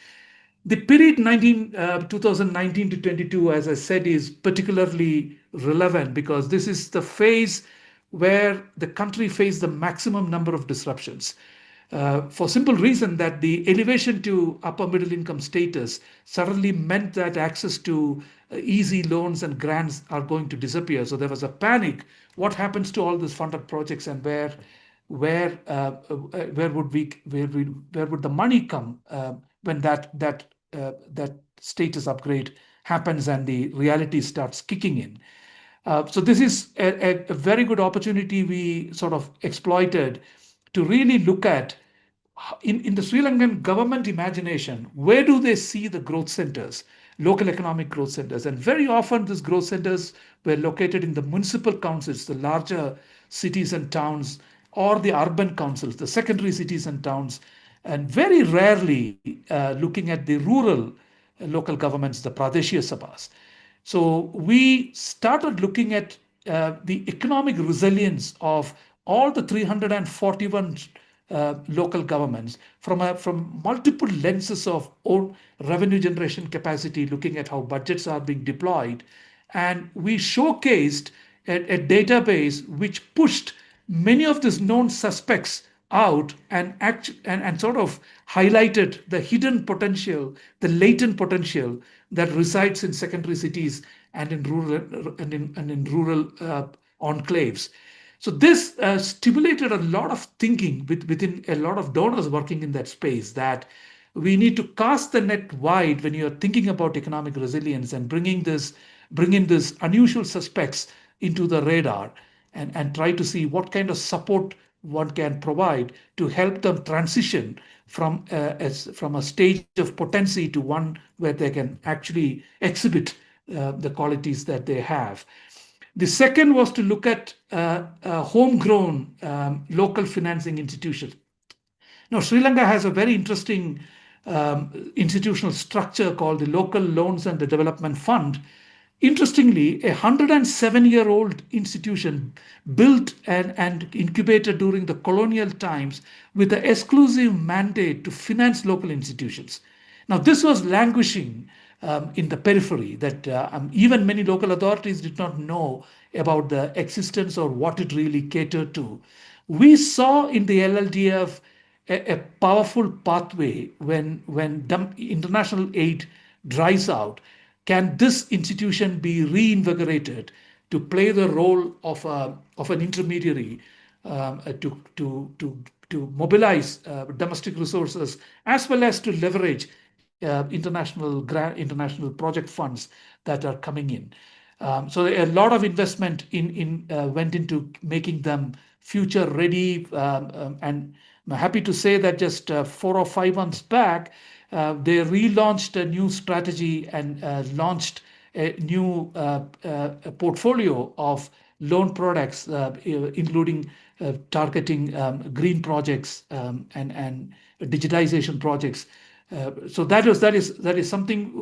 The period 2019 to 22, as I said, is particularly relevant because this is the phase where the country faced the maximum number of disruptions. For simple reason that the elevation to upper middle income status suddenly meant that access to easy loans and grants are going to disappear. So there was a panic. What happens to all these funded projects, and where would the money come when that status upgrade happens and the reality starts kicking in? So this is a very good opportunity we sort of exploited to really look at in the Sri Lankan government imagination, where do they see the growth centers, local economic growth centers? And very often these growth centers were located in the municipal councils, the larger cities and towns, or the urban councils, the secondary cities and towns, and very rarely looking at the rural local governments, the Pradeshia Sabhas. So we started looking at the economic resilience of all the 341 local governments from multiple lenses of own revenue generation capacity, looking at how budgets are being deployed. And we showcased a database which pushed many of these known suspects out and sort of highlighted the hidden potential, the latent potential that resides in secondary cities and in rural enclaves. So this stimulated a lot of thinking within a lot of donors working in that space, that we need to cast the net wide when you're thinking about economic resilience and bring in these unusual suspects into the radar, and try to see what kind of support one can provide to help them transition from a stage of potency to one where they can actually exhibit the qualities that they have. The second was to look at homegrown local financing institutions. Now, Sri Lanka has a very interesting institutional structure called the Local Loans and the Development Fund. Interestingly, a 107-year-old institution built and incubated during the colonial times with the exclusive mandate to finance local institutions. Now, this was languishing in the periphery, that even many local authorities did not know about the existence or what it really catered to. We saw in the LLDF a powerful pathway when international aid dries out. Can this institution be reinvigorated to play the role of an intermediary to mobilize domestic resources, as well as to leverage international project funds that are coming in? So a lot of investment went into making them future ready, and I'm happy to say that just 4 or 5 months back, they relaunched a new strategy and launched a new portfolio of loan products, including targeting green projects and digitization projects. So that is something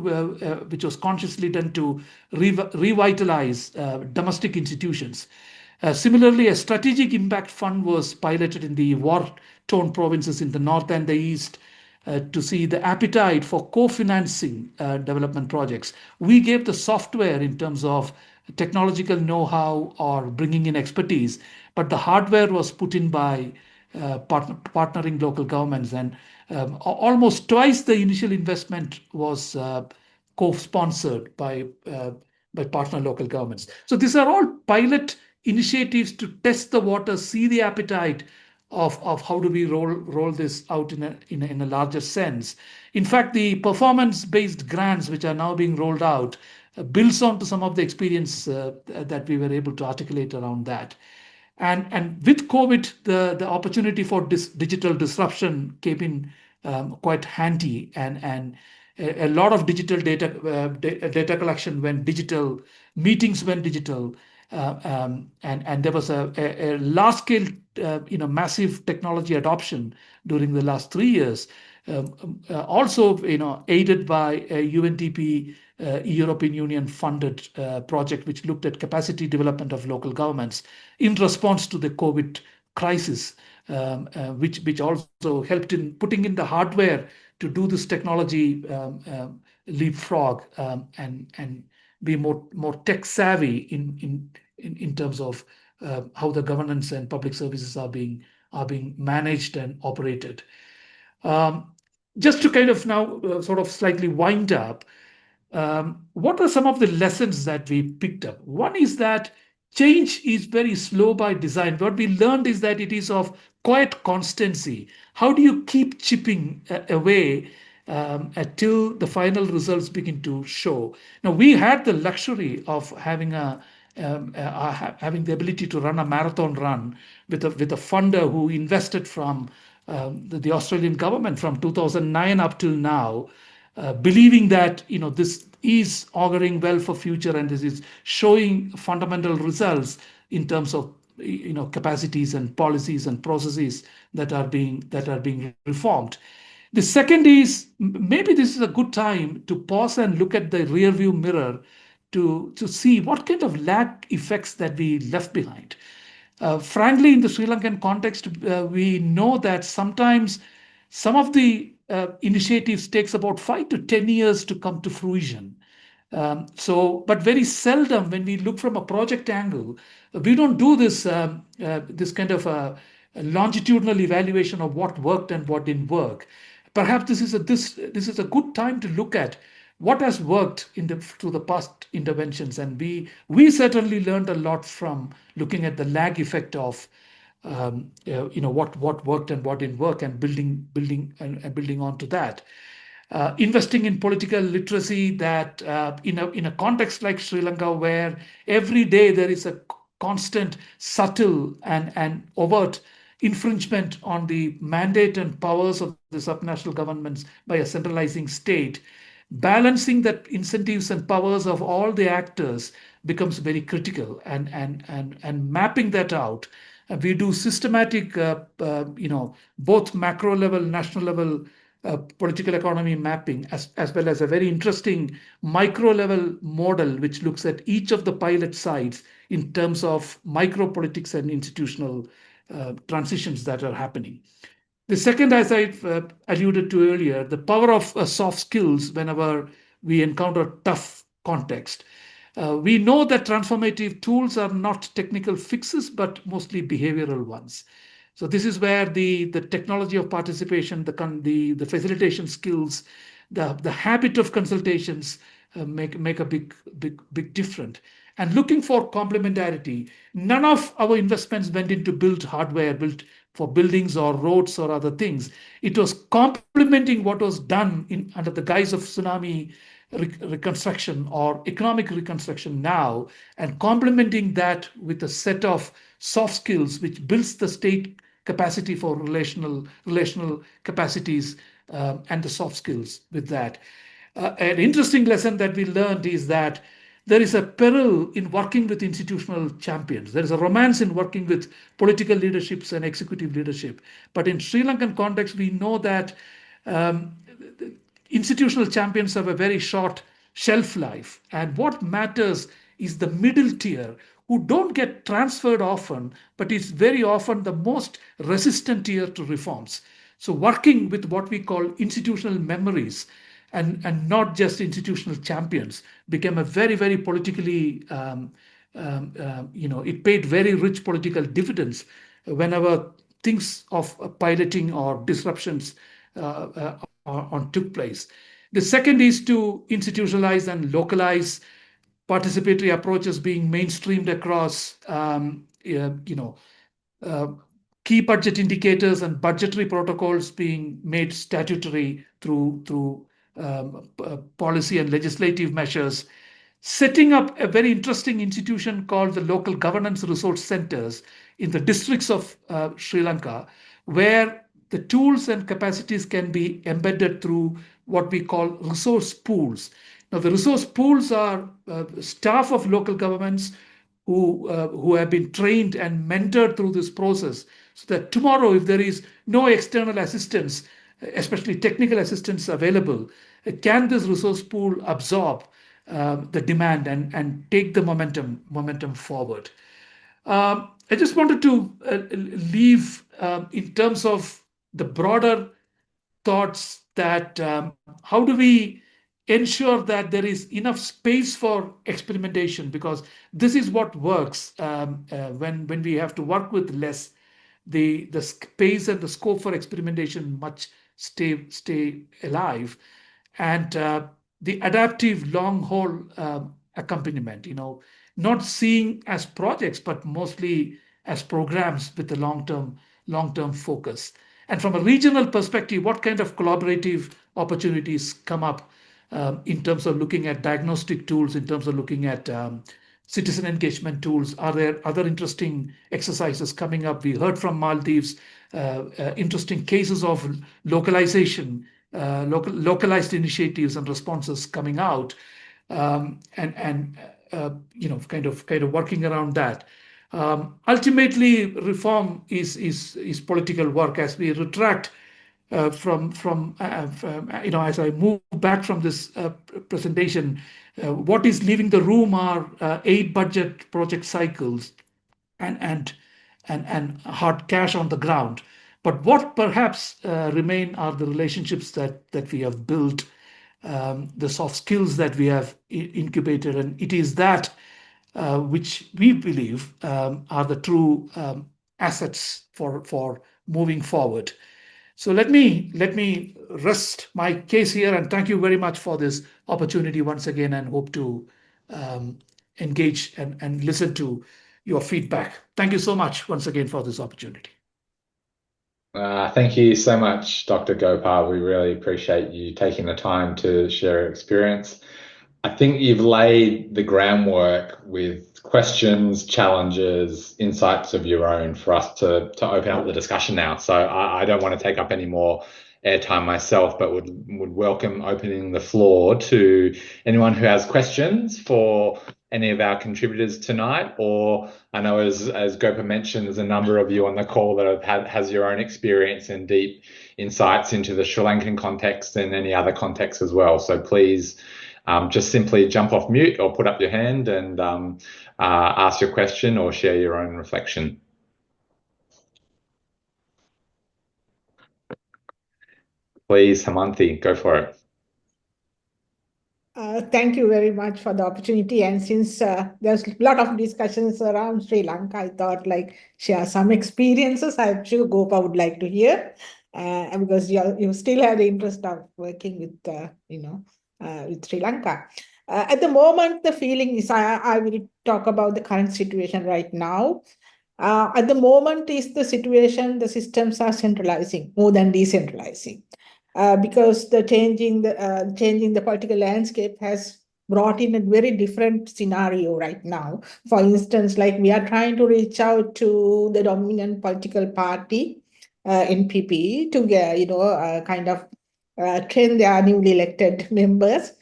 which was consciously done to revitalize domestic institutions. Similarly, a strategic impact fund was piloted in the war-torn provinces in the north and the east to see the appetite for co-financing development projects. We gave the software in terms of technological know-how or bringing in expertise, but the hardware was put in by partnering local governments, and almost twice the initial investment was co-sponsored by partner local governments. So these are all pilot initiatives to test the water, see the appetite of how do we roll this out in a larger sense. In fact, the performance-based grants which are now being rolled out builds on to some of the experience that we were able to articulate around that. And with COVID, the opportunity for digital disruption came in quite handy, and a lot of digital data collection went digital, meetings went digital, and there was a large scale, massive technology adoption during the last 3 years. Also, aided by a UNDP, European Union funded project which looked at capacity development of local governments in response to the COVID crisis, which also helped in putting in the hardware to do this technology leapfrog, and be more tech savvy in terms of how the governance and public services are being managed and operated. Just to kind of now sort of slightly wind up, what are some of the lessons that we picked up? One is that change is very slow by design. What we learned is that it is of quiet constancy. How do you keep chipping away until the final results begin to show? Now, we had the luxury of having having the ability to run a marathon run with a funder who invested from the Australian government from 2009 up till now, believing that this is auguring well for future, and this is showing fundamental results in terms of capacities and policies and processes that are being reformed. The second is maybe this is a good time to pause and look at the rear view mirror to see what kind of lag effects that we left behind. Frankly, in the Sri Lankan context, we know that sometimes some of the initiatives takes about 5 to 10 years to come to fruition. But very seldom when we look from a project angle, we don't do this kind of a longitudinal evaluation of what worked and what didn't work. Perhaps this is a good time to look at what has worked through the past interventions, and we certainly learned a lot from looking at the lag effect of what worked and what didn't work, and building onto that. Investing in political literacy, that in a context like Sri Lanka, where every day there is a constant, subtle and overt infringement on the mandate and powers of the subnational governments by a centralizing state, balancing that incentives and powers of all the actors becomes very critical, and mapping that out. We do systematic, both macro level, national level political economy mapping, as well as a very interesting micro level model, which looks at each of the pilot sites in terms of micro politics and institutional transitions that are happening. The second, as I alluded to earlier, the power of soft skills whenever we encounter tough context. We know that transformative tools are not technical fixes, but mostly behavioral ones. So this is where the technology of participation, the facilitation skills, the habit of consultations make a big difference. And looking for complementarity, none of our investments went into build hardware, built for buildings or roads or other things. It was complementing what was done under the guise of tsunami reconstruction or economic reconstruction now, and complementing that with a set of soft skills which builds the state capacity for relational capacities, and the soft skills with that. An interesting lesson that we learned is that there is a peril in working with institutional champions. There is a romance in working with political leaderships and executive leadership. But in Sri Lankan context, we know that institutional champions have a very short shelf life. And what matters is the middle tier, who don't get transferred often, but is very often the most resistant tier to reforms. So working with what we call institutional memories, and not just institutional champions, became a very, very politically, it paid very rich political dividends whenever things of piloting or disruptions took place. The second is to institutionalize and localize participatory approaches being mainstreamed across key budget indicators and budgetary protocols being made statutory through policy and legislative measures, setting up a very interesting institution called the Local Governance Resource Centers in the districts of Sri Lanka, where the tools and capacities can be embedded through what we call resource pools. Now, the resource pools are staff of local governments who have been trained and mentored through this process, so that tomorrow, if there is no external assistance, especially technical assistance available, can this resource pool absorb the demand and take the momentum forward? I just wanted to leave in terms of the broader thoughts that how do we ensure that there is enough space for experimentation, because this is what works when we have to work with less. The space and the scope for experimentation much stay alive, and the adaptive long haul accompaniment, not seeing as projects but mostly as programs with a long-term focus. And from a regional perspective, what kind of collaborative opportunities come up in terms of looking at diagnostic tools, in terms of looking at citizen engagement tools? Are there other interesting exercises coming up? We heard from Maldives interesting cases of localization, localized initiatives and responses coming out, and kind of working around that. Ultimately, reform is political work. As we retract as I move back from this presentation, what is leaving the room are 8 budget project cycles and hard cash on the ground. But what perhaps remain are the relationships that we have built, the soft skills that we have incubated, and it is that which we believe are the true assets for moving forward. So let me rest my case here, and thank you very much for this opportunity once again, and hope to engage and listen to your feedback. Thank you so much once again for this opportunity. Thank you so much, Dr. Gopal. We really appreciate you taking the time to share your experience. I think you've laid the groundwork with questions, challenges, insights of your own for us to open up the discussion now. So I don't want to take up any more airtime myself, but would welcome opening the floor to anyone who has questions for any of our contributors tonight. Or I know, as Gopa mentioned, there's a number of you on the call that has your own experience and deep insights into the Sri Lankan context and any other context as well. So please just simply jump off mute or put up your hand and ask your question or share your own reflection. Please, Hamanthi, go for it. Thank you very much for the opportunity. And since there's a lot of discussions around Sri Lanka, I thought share some experiences. I'm sure Gopa would like to hear, because you still have the interest of working with with Sri Lanka. At the moment, the feeling is I will talk about the current situation right now. At the moment is the situation, the systems are centralizing more than decentralizing. Because the changing the political landscape has brought in a very different scenario right now. For instance, we are trying to reach out to the dominant political party, NPP, to kind of train their newly elected members,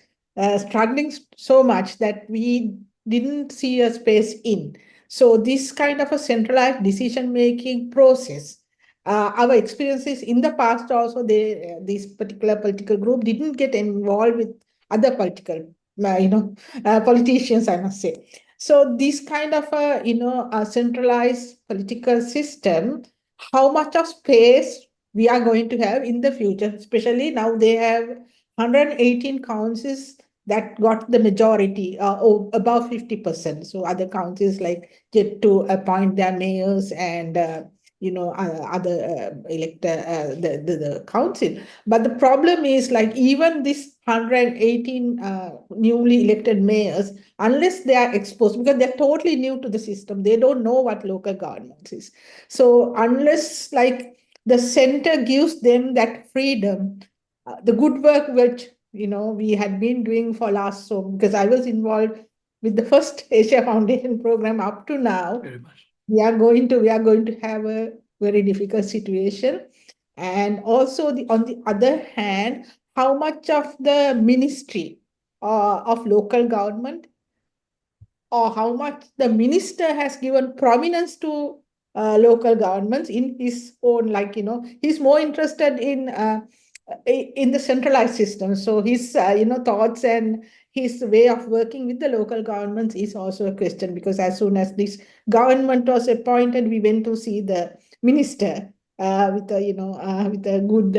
struggling so much that we didn't see a space in. So this kind of a centralized decision-making process, our experiences in the past also, this particular political group didn't get involved with other political, politicians, I must say. So this kind of a centralized political system, how much of space we are going to have in the future, especially now they have 118 councils that got the majority, above 50%. So other councils yet to appoint their mayors and other elected the council. But the problem is, like, even this 118 newly elected mayors, unless they are exposed, because they're totally new to the system, they don't know what local governance is. So unless, like, the center gives them that freedom, the good work which we had been doing for last, so because I was involved with the first Asia Foundation program up to now, Very much. we are going to have a very difficult situation. And also, on the other hand, how much of the ministry of local government, or how much the minister has given prominence to local governments in his own, like, he's more interested in the centralized system. So his thoughts and his way of working with the local governments is also a question, because as soon as this government was appointed, we went to see the minister with a good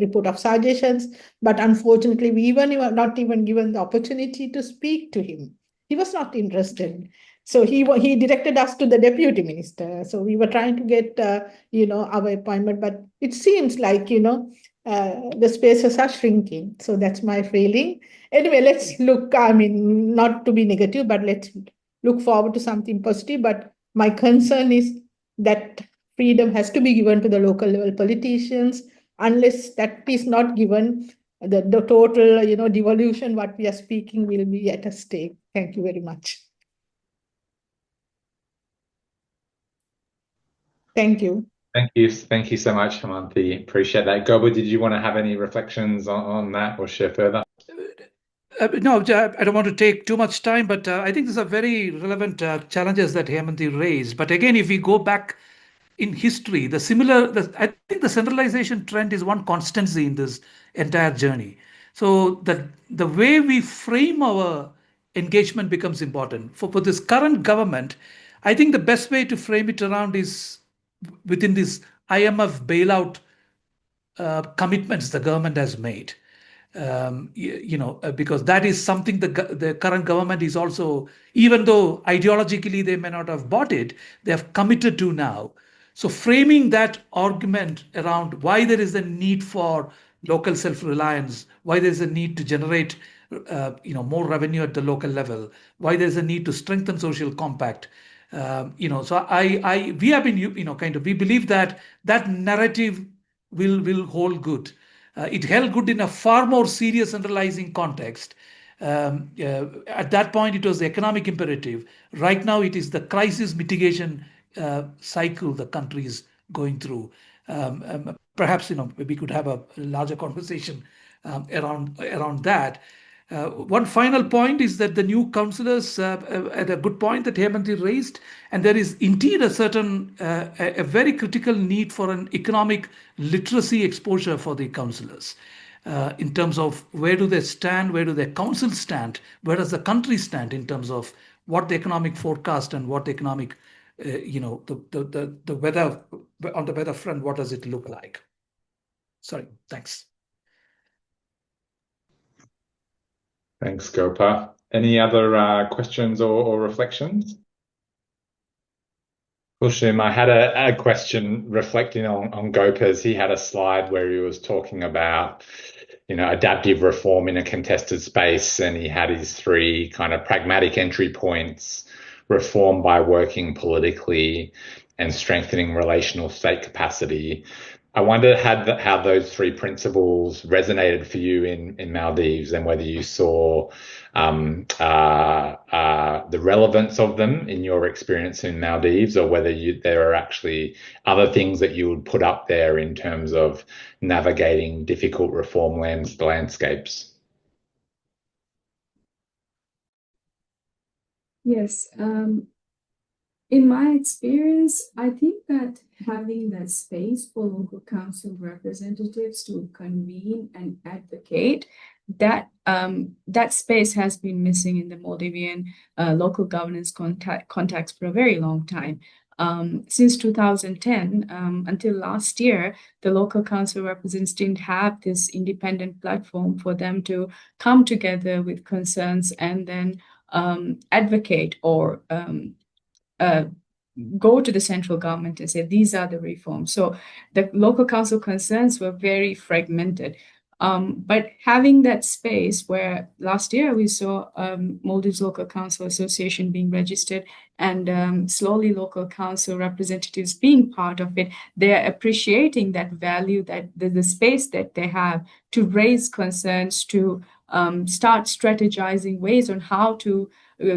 report of suggestions. But unfortunately, we were not even given the opportunity to speak to him. He was not interested. So he directed us to the deputy minister. So we were trying to get our appointment, but it seems like the spaces are shrinking. So that's my feeling. Anyway, let's look. I mean, not to be negative, but let's look forward to something positive. But my concern is that freedom has to be given to the local level politicians. Unless that is not given, the total devolution what we are speaking will be at a stake. Thank you very much. Thank you. Thank you so much, Hamanthi. Appreciate that. Goba, did you want to have any reflections on that or share further? No, I don't want to take too much time, but I think these are very relevant challenges that Hemanthi raised. But again, if we go back in history, I think the centralization trend is one constancy in this entire journey. So the way we frame our engagement becomes important. For this current government, I think the best way to frame it around is within this IMF bailout commitments the government has made. Because that is something the current government is also, even though ideologically they may not have bought it, they have committed to now. So framing that argument around why there is a need for local self-reliance, why there's a need to generate more revenue at the local level, why there's a need to strengthen social compact. So we have been, we believe that narrative will hold good. It held good in a far more serious centralizing context. At that point, it was the economic imperative. Right now, it is the crisis mitigation cycle the country is going through. Perhaps we could have a larger conversation around that. One final point is that the new councillors had a good point that Hemanthi raised, and there is indeed a certain, a very critical need for an economic literacy exposure for the councillors. In terms of where do they stand, where do their councils stand, where does the country stand in terms of what the economic forecast and what the economic, the weather, on the weather front, what does it look like? Sorry, thanks. Thanks, Gopa. Any other questions or reflections? Hushim, I had a question reflecting on Gopa's. He had a slide where he was talking about, adaptive reform in a contested space, and he had his 3 kind of pragmatic entry points: reform by working politically and strengthening relational state capacity. I wonder how those 3 principles resonated for you in Maldives, and whether you saw the relevance of them in your experience in Maldives, or whether there are actually other things that you would put up there in terms of navigating difficult reform landscapes. Yes. In my experience, I think that having that space for local council representatives to convene and advocate, that space has been missing in the Maldivian local governance context for a very long time. Since 2010 until last year, the local council representatives didn't have this independent platform for them to come together with concerns and then advocate or go to the central government and say, these are the reforms. So the local council concerns were very fragmented. But having that space where last year we saw Maldives Local Council Association being registered and slowly local council representatives being part of it, they're appreciating that value, that the space that they have to raise concerns, to start strategizing ways on how to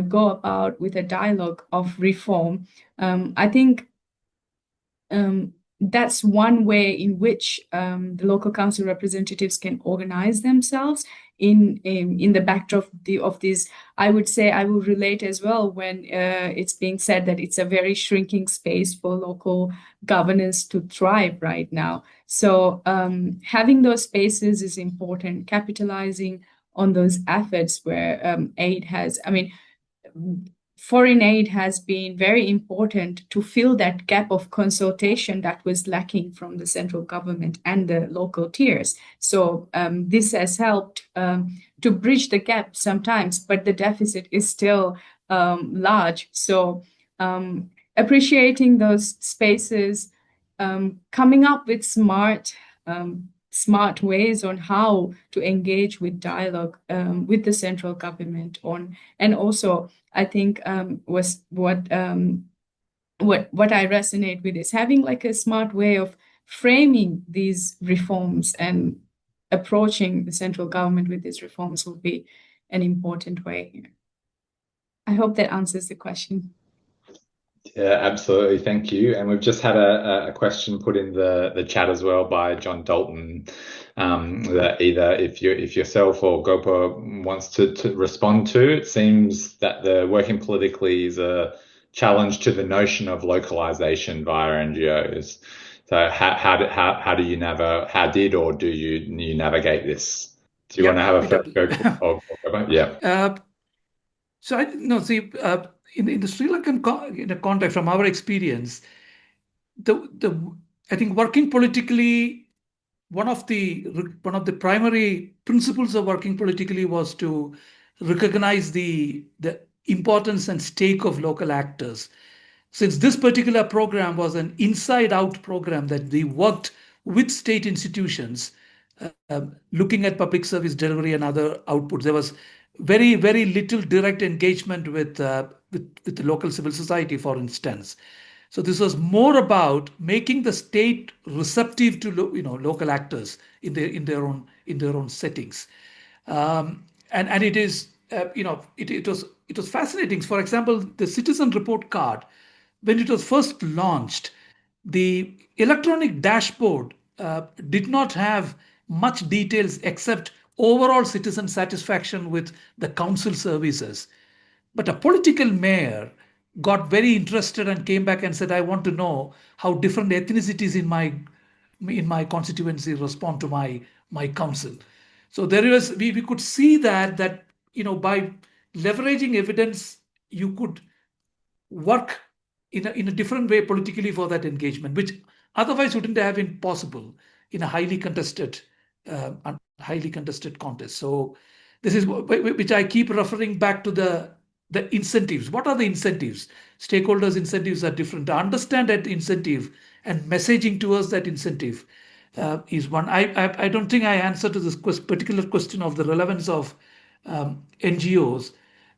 go about with a dialogue of reform. I think that's one way in which the local council representatives can organize themselves in the backdrop of this. I would say I will relate as well when it's being said that it's a very shrinking space for local governance to thrive right now. So having those spaces is important, capitalizing on those efforts where aid has, I mean, foreign aid has been very important to fill that gap of consultation that was lacking from the central government and the local tiers. So this has helped to bridge the gap sometimes, but the deficit is still large. So appreciating those spaces, coming up with smart ways on how to engage with dialogue with the central government on, and also I think was what I resonate with is having like a smart way of framing these reforms and approaching the central government with these reforms will be an important way here. I hope that answers the question. Yeah, absolutely. Thank you. And we've just had a question put in the chat as well by John Dalton, that either if yourself or Gopa wants to respond to. It seems that the working politically is a challenge to the notion of localization via NGOs. So how do you navigate this? Do you want to have a first go? Yeah. So I see in the Sri Lankan context, from our experience, I think working politically, one of the primary principles of working politically was to recognize the importance and stake of local actors. Since this particular program was an inside-out program that they worked with state institutions, looking at public service delivery and other outputs, there was very, very little direct engagement with the local civil society, for instance. So this was more about making the state receptive to local actors in their own settings, and it is it was fascinating. For example, the citizen report card, when it was first launched, the electronic dashboard did not have much details except overall citizen satisfaction with the council services. But a political mayor got very interested and came back and said, I want to know how different ethnicities in my constituency respond to my council. So we could see that by leveraging evidence, you could work in a different way politically for that engagement, which otherwise wouldn't have been possible in a highly contested contest. So this is which I keep referring back to the incentives. What are the incentives? Stakeholders' incentives are different. To understand that incentive and messaging towards that incentive is one. I don't think I answered to this particular question of the relevance of NGOs,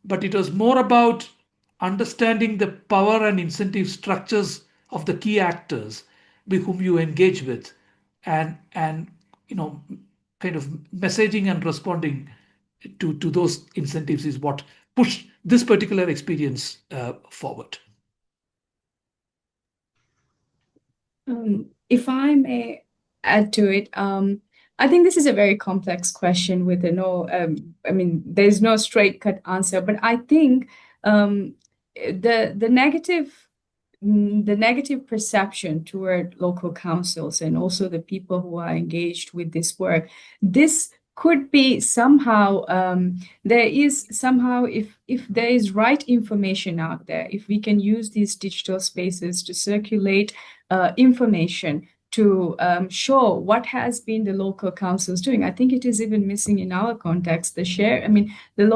but it was more about understanding the power and incentive structures of the key actors with whom you engage with, and kind of messaging and responding to those incentives is what pushed this particular experience forward. If I may add to it, I think this is a very complex question with there's no straight cut answer, but I think the negative perception toward local councils and also the people who are engaged with this work, this could be somehow if there is right information out there, if we can use these digital spaces to circulate information to show what has been the local councils doing. I think it is even missing in our context, the share. I mean, in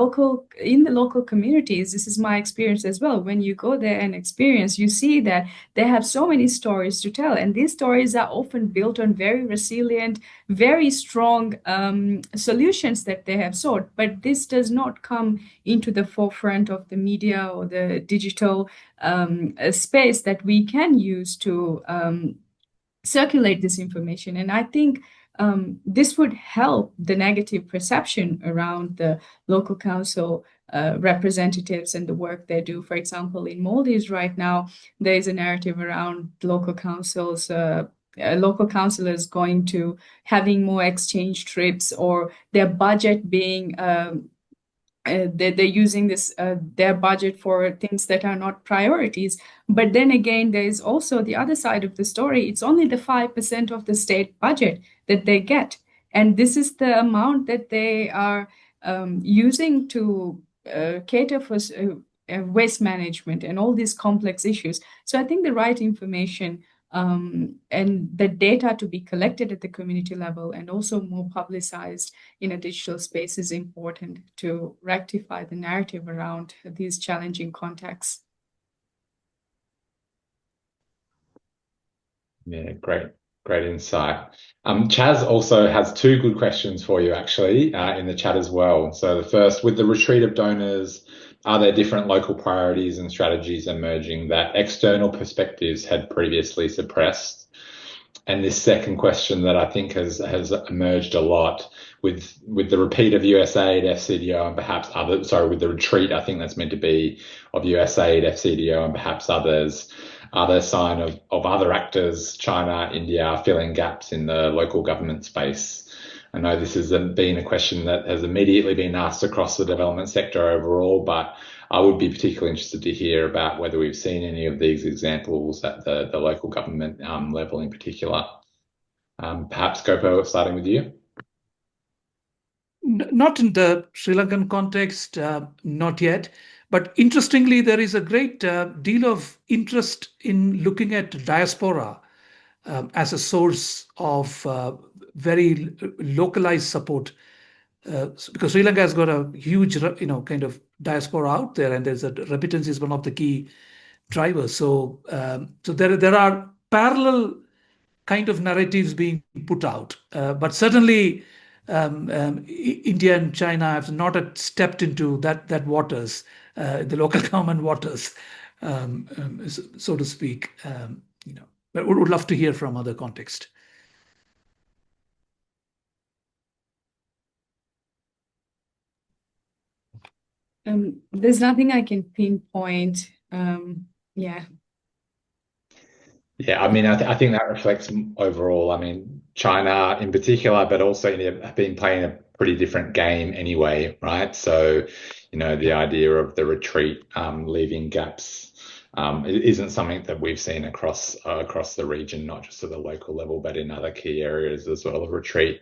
the local communities, this is my experience as well. When you go there and experience, you see that they have so many stories to tell. And these stories are often built on very resilient, very strong solutions that they have sought. But this does not come into the forefront of the media or the digital space that we can use to circulate this information. And I think this would help the negative perception around the local council representatives and the work they do. For example, in Maldives right now, there is a narrative around local councils, local councillors going to having more exchange trips, or their budget being they're using this their budget for things that are not priorities. But then again, there is also the other side of the story. It's only the 5% of the state budget that they get, and this is the amount that they are using to cater for waste management and all these complex issues. So I think the right information and the data to be collected at the community level and also more publicized in a digital space is important to rectify the narrative around these challenging contexts. Yeah, great insight. Chaz also has two good questions for you actually in the chat as well. So the first, with the retreat of donors, are there different local priorities and strategies emerging that external perspectives had previously suppressed? And this second question that I think has emerged a lot with the repeat of USAID, FCDO, and perhaps others. Sorry, with the retreat, I think that's meant to be of USAID, FCDO, and perhaps others. Are there sign of other actors, China, India, filling gaps in the local government space? I know this has been a question that has immediately been asked across the development sector overall, but I would be particularly interested to hear about whether we've seen any of these examples at the local government level in particular. Perhaps, Gopo, starting with you. Not in the Sri Lankan context, not yet. But interestingly, there is a great deal of interest in looking at diaspora as a source of very localized support, because Sri Lanka has got a huge, kind of diaspora out there, and there's remittance is one of the key drivers. So, there are parallel kind of narratives being put out, but certainly India and China have not stepped into that waters, the local government waters, so to speak. But would love to hear from other context. There's nothing I can pinpoint. Yeah. Yeah, I mean, I think that reflects overall. I mean, China in particular, but also India have been playing a pretty different game anyway, right? So, the idea of the retreat leaving gaps it isn't something that we've seen across the region, not just at the local level, but in other key areas as well of retreat.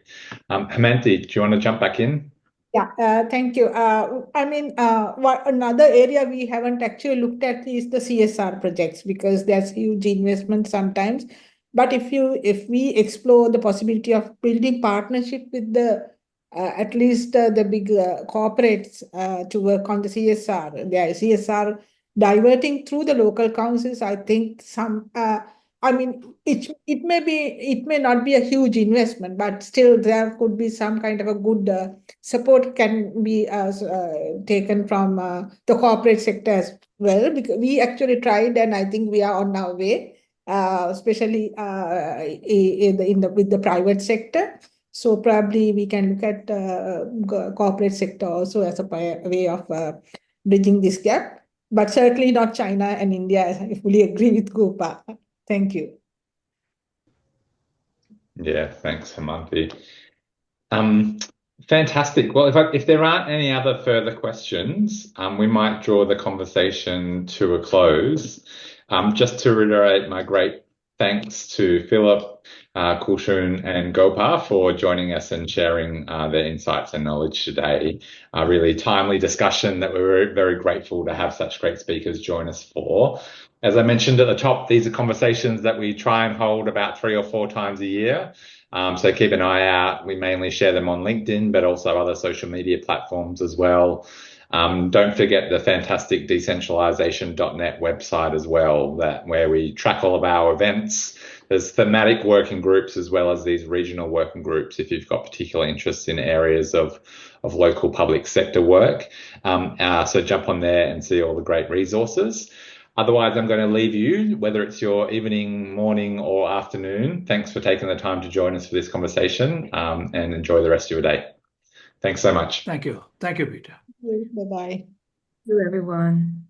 Hemanthi, do you want to jump back in? Yeah, thank you. What another area we haven't actually looked at is the CSR projects, because there's huge investment sometimes. But if we explore the possibility of building partnership with the at least the big corporates to work on the CSR diverting through the local councils, I think it may not be a huge investment, but still there could be some kind of a good support can be taken from the corporate sector as well, because we actually tried, and I think we are on our way, especially with the private sector. So probably we can look at corporate sector also as a way of bridging this gap, but certainly not China and India. I fully agree with Gopa. Thank you. Yeah, thanks, Hemanthi. Fantastic. Well, if there aren't any other further questions, we might draw the conversation to a close. Just to reiterate my great thanks to Philip, Kulshun and Gopar for joining us and sharing their insights and knowledge today. A really timely discussion that we were very grateful to have such great speakers join us for. As I mentioned at the top, these are conversations that we try and hold about 3 or 4 times a year. So keep an eye out. We mainly share them on LinkedIn, but also other social media platforms as well. Don't forget the fantastic decentralization.net website as well, where we track all of our events. There's thematic working groups as well as these regional working groups if you've got particular interests in areas of local public sector work. So jump on there and see all the great resources. Otherwise, I'm going to leave you, whether it's your evening, morning or afternoon. Thanks for taking the time to join us for this conversation, and enjoy the rest of your day. Thanks so much. Thank you. Thank you, Peter. Bye-bye. Thank you, everyone.